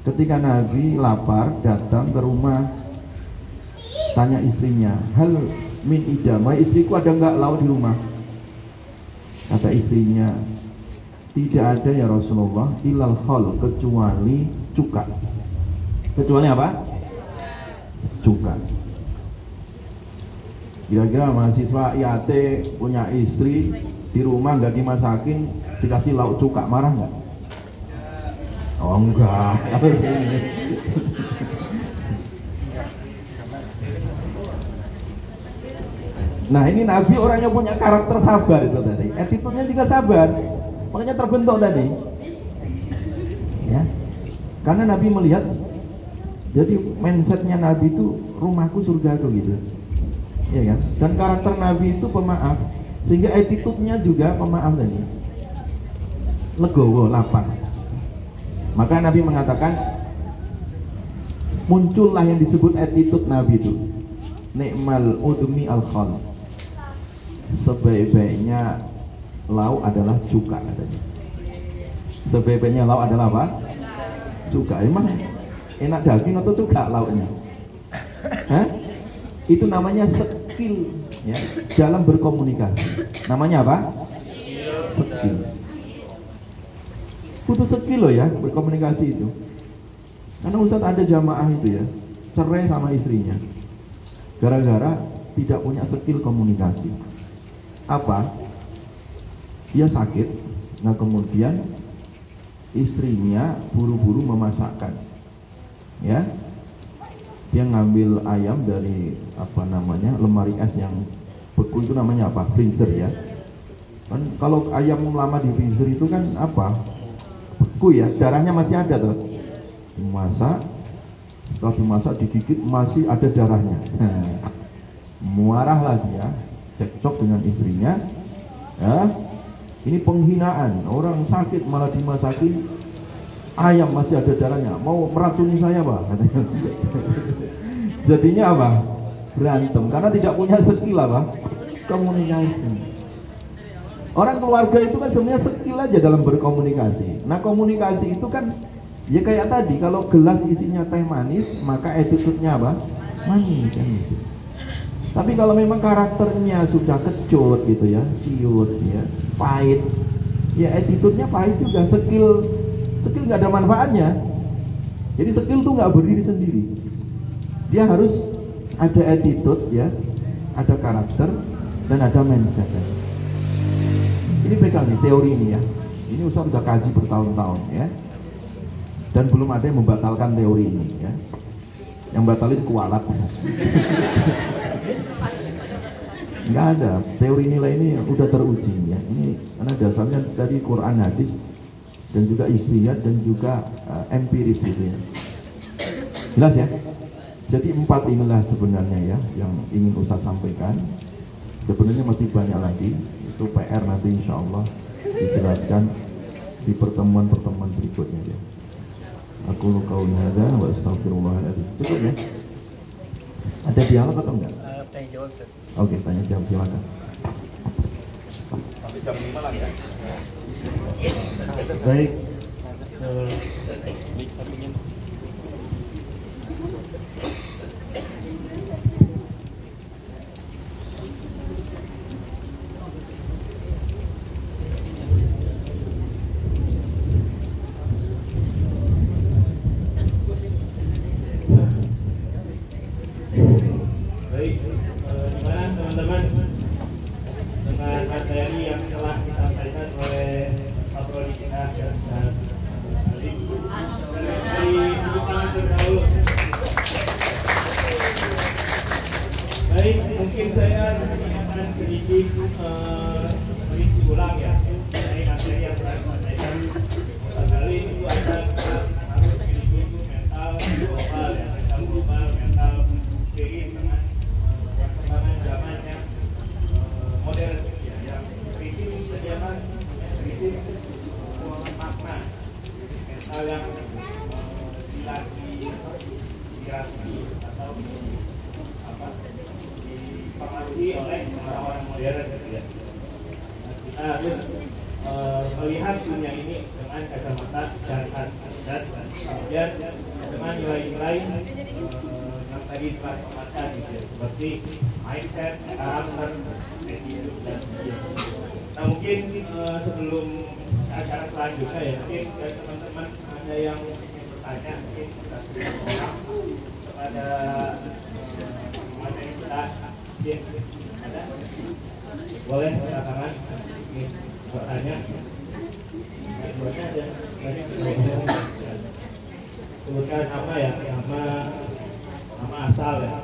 Ketika Nabi lapar datang ke rumah, tanya istrinya, hal min ijamah, istriku ada nggak lauk di rumah? Kata istrinya, tidak ada ya Rasulullah, ilal khol, kecuali cuka. Kecuali apa? Cuka. Kira-kira mahasiswa IAT punya istri di rumah nggak dimasakin, dikasih lauk cuka, marah nggak? Oh enggak. Nah ini Nabi orangnya punya karakter sabar itu tadi, attitude-nya juga sabar, makanya terbentuk tadi. Ya, karena Nabi melihat, jadi mindsetnya Nabi itu rumahku surgaku gitu, ya kan? Dan karakter Nabi itu pemaaf, sehingga attitude-nya juga pemaaf tadi, legowo, lapang. Maka Nabi mengatakan muncullah yang disebut attitude Nabi itu, ni'mal udmi al-khal, sebaik-baiknya lauk adalah cuka katanya. Sebaik-baiknya lauk adalah apa? Cuka. Emang enak daging atau cuka lauknya? Hah? Itu namanya skill ya, dalam berkomunikasi. Namanya apa? Skill. Butuh skill loh ya berkomunikasi itu. Karena Ustadz ada jamaah itu ya, cerai sama istrinya gara-gara tidak punya skill komunikasi. Apa? Dia sakit. Nah kemudian istrinya buru-buru memasakkan. Ya, dia ngambil ayam dari apa namanya lemari es yang beku itu namanya apa? Freezer ya. Kan kalau ayam lama di freezer itu kan apa? Beku ya, darahnya masih ada tuh. Dimasak, setelah dimasak digigit masih ada darahnya. Marah lagi ya, cekcok dengan istrinya. Ya, ini penghinaan, orang sakit malah dimasakin ayam masih ada darahnya, mau meracuni saya Pak. Jadinya apa? Berantem karena tidak punya skill apa? Komunikasi. Orang keluarga itu kan sebenarnya skill aja dalam berkomunikasi. Nah komunikasi itu kan ya kayak tadi, kalau gelas isinya teh manis maka attitude-nya apa? Manis kan gitu. Tapi kalau memang karakternya sudah kecut gitu ya, ciut ya, pahit, ya attitude-nya pahit juga. Skill nggak ada manfaatnya. Jadi skill tuh nggak berdiri sendiri. Dia harus ada attitude ya, ada karakter dan ada mindset. Ini pegang nih teori ini ya. Ini Ustaz sudah kaji bertahun-tahun ya. Dan belum ada yang membatalkan teori ini ya. Yang batalin kualat. Nggak ada. Teori nilai ini udah teruji ya. Ini karena dasarnya dari Quran, hadis dan juga istihad dan juga empiris gitu ya. Jelas ya? Jadi 4 inilah sebenarnya ya yang ingin Ustaz sampaikan. Sebenarnya masih banyak lagi. Itu PR nanti insya Allah dijelaskan di pertemuan-pertemuan berikutnya ya. Aku qauli hadza wa astaghfirullahaladzim. Cukup ya? Ada dialog atau enggak? Oke, tanya jawab silakan. Sampai jam 5 lah ya. Baik. Baik, gimana teman-teman dengan materi yang telah disampaikan oleh Pak Prodi kita dan tadi dari tepuk tangan terdahulu. Baik, mungkin saya akan sedikit mengisi ulang ya mengenai materi yang telah disampaikan. Kali itu ada harus memiliki mental global ya, mental global, mental seiring dengan perkembangan zaman yang modern ya, yang krisis terjadi, krisis makna, mental yang dirasi atau dipengaruhi oleh orang-orang modern gitu ya. Kita harus melihat dunia ini dengan kacamata syariat dan kemudian dengan nilai-nilai yang tadi telah disampaikan gitu ya, seperti mindset, karakter, attitude dan nah mungkin sebelum acara selanjutnya ya, mungkin dari teman-teman ada yang ingin bertanya, mungkin kita kepada materi kita, mungkin ada, boleh silakan ingin bertanya. Sebutnya ada banyak sebutkan nama ya, nama asal ya.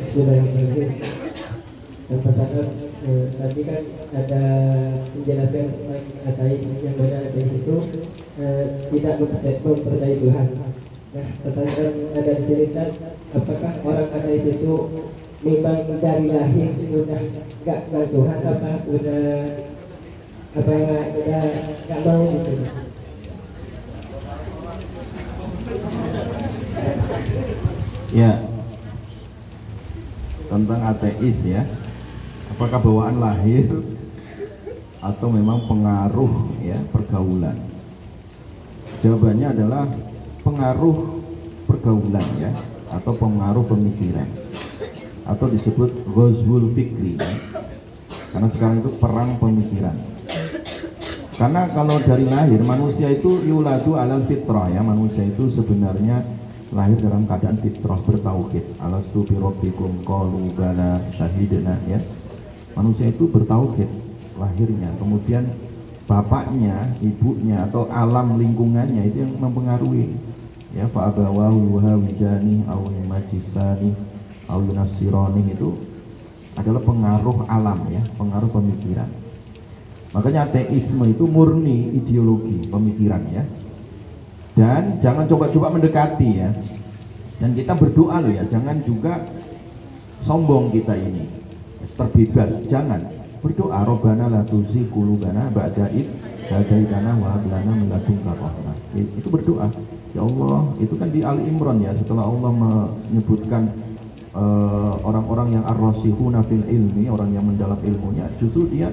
Bismillahirrahmanirrahim. Dan pasangan tadi kan ada penjelasan tentang ateis, yang mana ateis itu tidak mempercayai Tuhan. Nah, pertanyaan ada di sini Ustaz, apakah orang ateis itu memang dari lahir udah nggak kenal Tuhan, udah nggak mau gitu? Ya, tentang ateis ya, apakah bawaan lahir atau memang pengaruh ya pergaulan? Jawabannya adalah pengaruh pergaulan ya, atau pengaruh pemikiran, atau disebut ghazwul fikri ya. Karena sekarang itu perang pemikiran. Karena kalau dari lahir manusia itu yuladu alal fitrah ya, manusia itu sebenarnya lahir dalam keadaan fitrah, bertauhid. Alastu bi rabbikum qalu bala syahidna ya. Manusia itu bertauhid lahirnya, kemudian bapaknya, ibunya atau alam lingkungannya itu yang mempengaruhi. Ya, fa abawahu hawidani aw majisani aw nasirani, itu adalah pengaruh alam ya, pengaruh pemikiran. Makanya ateisme itu murni ideologi, pemikiran ya. Dan jangan coba-coba mendekati ya. Dan kita berdoa loh ya, jangan juga sombong kita ini. Terbebas, jangan. Berdoa, Rabbana la tuzigh qulubana ba'da idh hadaitana wa hab lana min ladunka rahmah. Itu berdoa. Ya Allah, itu kan di Ali Imran ya, setelah Allah menyebutkan orang-orang yang ar-rasihuna fil ilmi, orang yang mendalam ilmunya, justru dia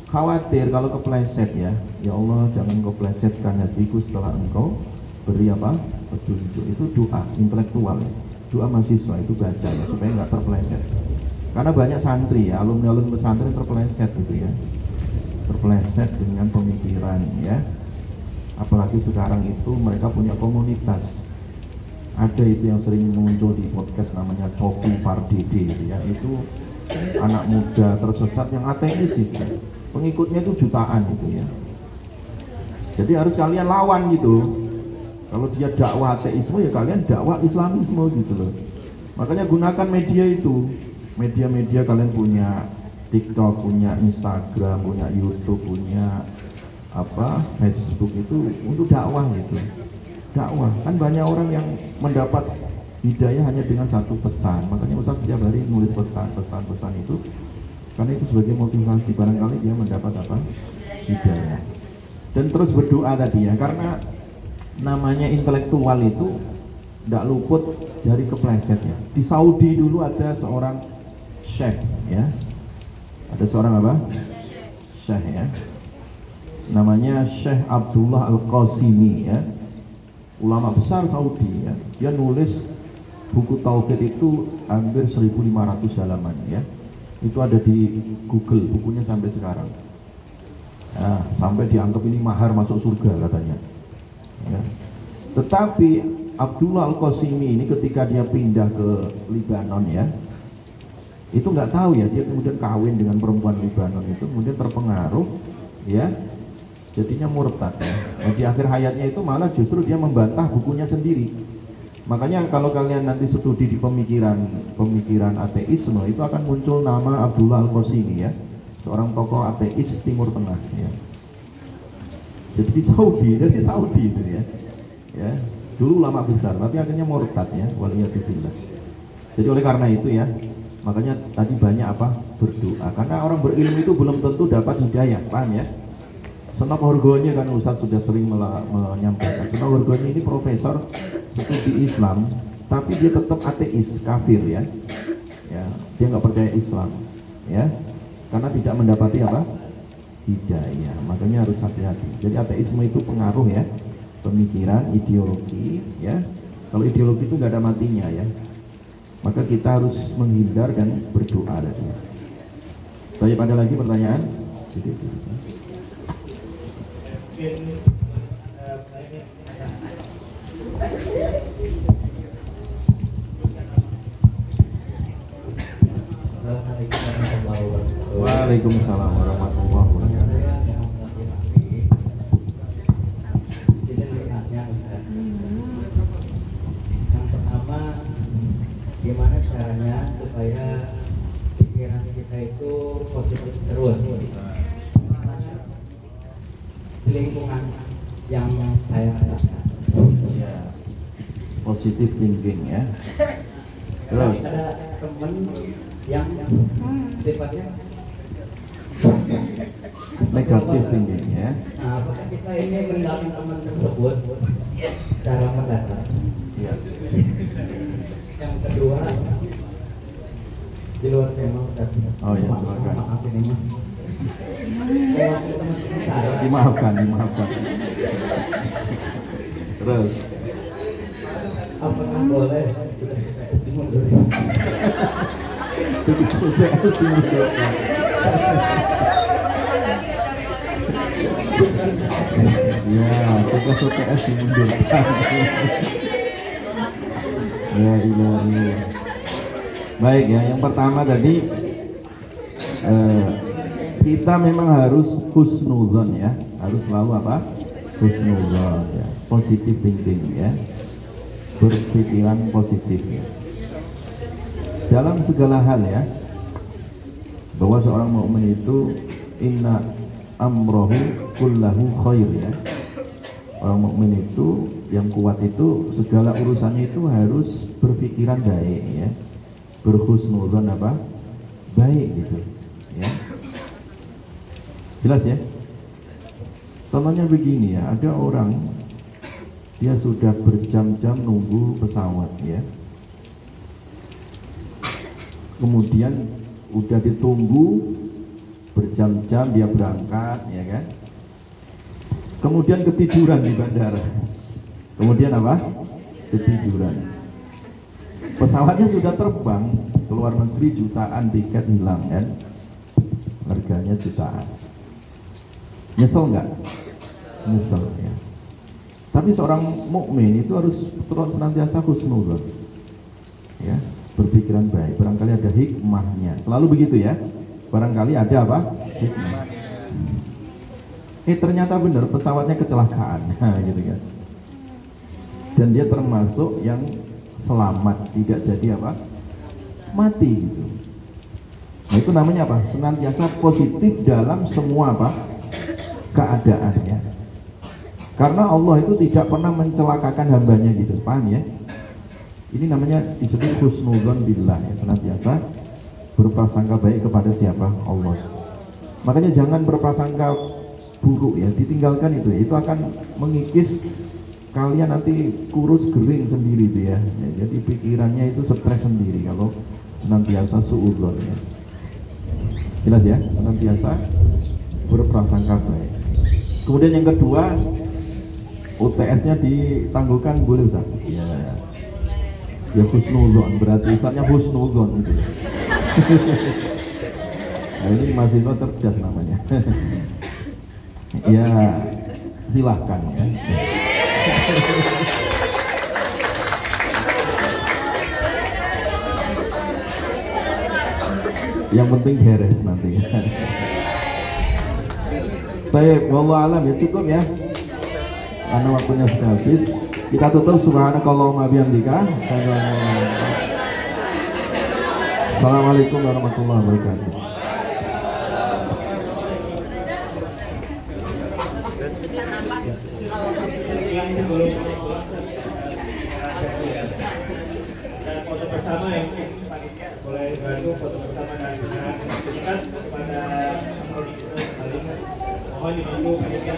khawatir kalau kepleset ya. Ya Allah, jangan kau plesetkan hatiku setelah engkau beri apa? Petunjuk. Itu doa intelektual, doa mahasiswa itu baca ya, supaya nggak terpleset. Karena banyak santri ya, alumni pesantren terpleset gitu ya, terpleset dengan pemikiran ya. Apalagi sekarang itu mereka punya komunitas. Ada itu yang sering muncul di podcast namanya Coki Pardede gitu ya. Itu anak muda tersesat yang ateis itu. Pengikutnya itu jutaan gitu ya. Jadi harus kalian lawan gitu. Kalau dia dakwah ateisme ya kalian dakwah Islamisme gitu loh. Makanya gunakan media itu. Media-media kalian punya TikTok, punya Instagram, punya YouTube, punya apa Facebook itu untuk dakwah gitu. Dakwah kan banyak orang yang mendapat hidayah hanya dengan satu pesan. Makanya Ustaz setiap hari nulis pesan itu Karena itu sebagai motivasi, barangkali dia mendapat apa? Hidayah. Dan terus berdoa tadi ya, karena namanya intelektual itu tidak luput dari kepleset ya. Di Saudi dulu ada seorang syekh ya. Ada seorang apa? Syekh ya. Namanya Syekh Abdullah Al-Qasimi ya. Ulama besar Saudi ya. Dia nulis buku tauhid itu hampir 1500 halaman ya. Itu ada di Google, bukunya sampai sekarang. Nah, sampai dianggap ini mahar masuk surga katanya ya. Tetapi Abdullah Al-Qasimi ini ketika dia pindah ke Libanon ya, itu nggak tahu ya, dia kemudian kawin dengan perempuan Libanon itu, kemudian terpengaruh ya, jadinya murtad ya. Nah, di akhir hayatnya itu malah justru dia membantah bukunya sendiri. Makanya kalau kalian nanti studi di pemikiran ateisme, itu akan muncul nama Abdullah Al-Qasimi ya, seorang tokoh ateis Timur Tengah ya. Jadi dari Saudi itu ya. Ya, dulu ulama besar, tapi akhirnya murtad ya, waliyadzubillah. Jadi oleh karena itu ya, makanya tadi banyak apa? Berdoa. Karena orang berilmu itu belum tentu dapat hidayah, paham ya? Senop Horgonya kan Ustadz sudah sering menyampaikan. Senop Horgonya ini profesor studi Islam, tapi dia tetap ateis, kafir ya. Ya, dia nggak percaya Islam, ya, karena tidak mendapati apa? Hidayah. Makanya harus hati-hati. Jadi ateisme itu pengaruh ya, pemikiran, ideologi, ya. Kalau ideologi itu nggak ada matinya ya. Maka kita harus menghindar dan berdoa tadi. Baik, ada lagi pertanyaan? Waalaikumsalam warahmatullahi wabarakatuh. Yang pertama, gimana caranya supaya pikiran kita itu positif terus di lingkungan yang saya rasakan. Ya, positive thinking ya. Terus Ada teman yang sifatnya negative thinking ya. Nah, apakah kita ini meninggalkan teman tersebut secara mendadak? Ya. Yang kedua, di luar tema Ustaz. Oh ya, silakan. Maaf ini mah. Kalau teman-teman saya, Dimaafkan. Terus apakah boleh kita mundur? Ya, tugas UTS dimundurkan. Ya, iya. Baik ya, yang pertama tadi kita memang harus husnudzon ya, harus selalu apa? Husnudzon ya, positive thinking ya, berpikiran positif ya. Dalam segala hal ya, bahwa seorang mukmin itu inna amrohu kullahu khair ya. Orang mukmin itu yang kuat itu segala urusannya itu harus berpikiran baik ya, berhusnudzon apa? Baik gitu ya. Jelas ya? Contohnya begini ya, ada orang dia sudah berjam-jam nunggu pesawat ya. Kemudian udah ditunggu berjam-jam dia berangkat ya kan. Kemudian ketiduran di bandara. Kemudian apa? Ketiduran. Pesawatnya sudah terbang ke luar negeri, jutaan tiket hilang kan. Harganya jutaan. Nyesel nggak? Nyesel ya. Tapi seorang mukmin itu harus terus senantiasa husnudzon. Ya, berpikiran baik. Barangkali ada hikmahnya. Selalu begitu ya. Barangkali ada apa? Hikmah. Ternyata benar pesawatnya kecelakaan, nah, gitu kan. Dan dia termasuk yang selamat, tidak jadi apa? Mati gitu. Nah, itu namanya apa? Senantiasa positif dalam semua apa? Keadaannya. Karena Allah itu tidak pernah mencelakakan hambanya gitu, paham ya? Ini namanya disebut husnudzon billah ya, senantiasa berprasangka baik kepada siapa? Allah. Makanya jangan berprasangka buruk ya, ditinggalkan itu. Itu akan mengikis kalian nanti kurus kering sendiri itu ya. Jadi pikirannya itu stres sendiri kalau senantiasa suudzon ya. Jelas ya, senantiasa berprasangka baik. Kemudian yang kedua, UTS-nya ditangguhkan boleh Ustaz? Ya. Ya husnuzon, berarti Ustaznya husnuzon gitu. Nah, ini mahasiswa cerdas namanya. Ya silahkan ya. Yang penting beres nanti. Baik, wallahu alam ya, cukup ya. Karena waktunya sudah habis. Kita tutup subhanakallahumma bihamdika. Assalamualaikum warahmatullahi wabarakatuh. Dan foto bersama yang panitia boleh bantu foto bersama dan kita kepada mohon dibantu panitia.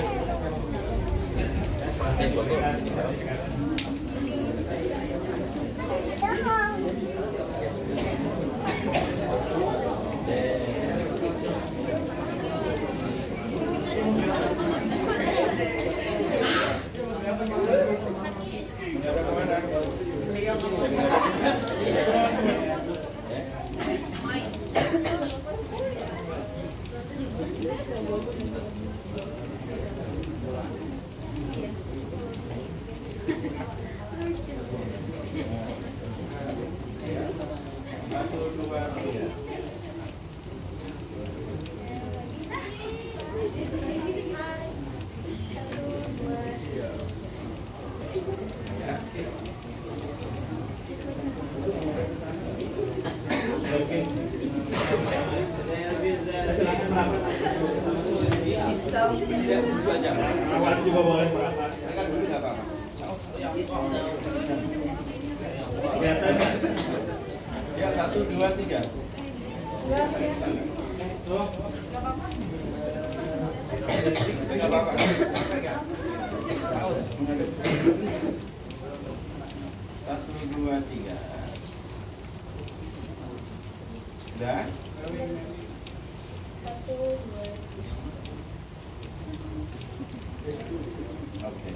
Awal juga boleh merapat. Kelihatan Ya 1, 2, 3. Enggak apa-apa. Satu, dua, tiga. Udah? Oke.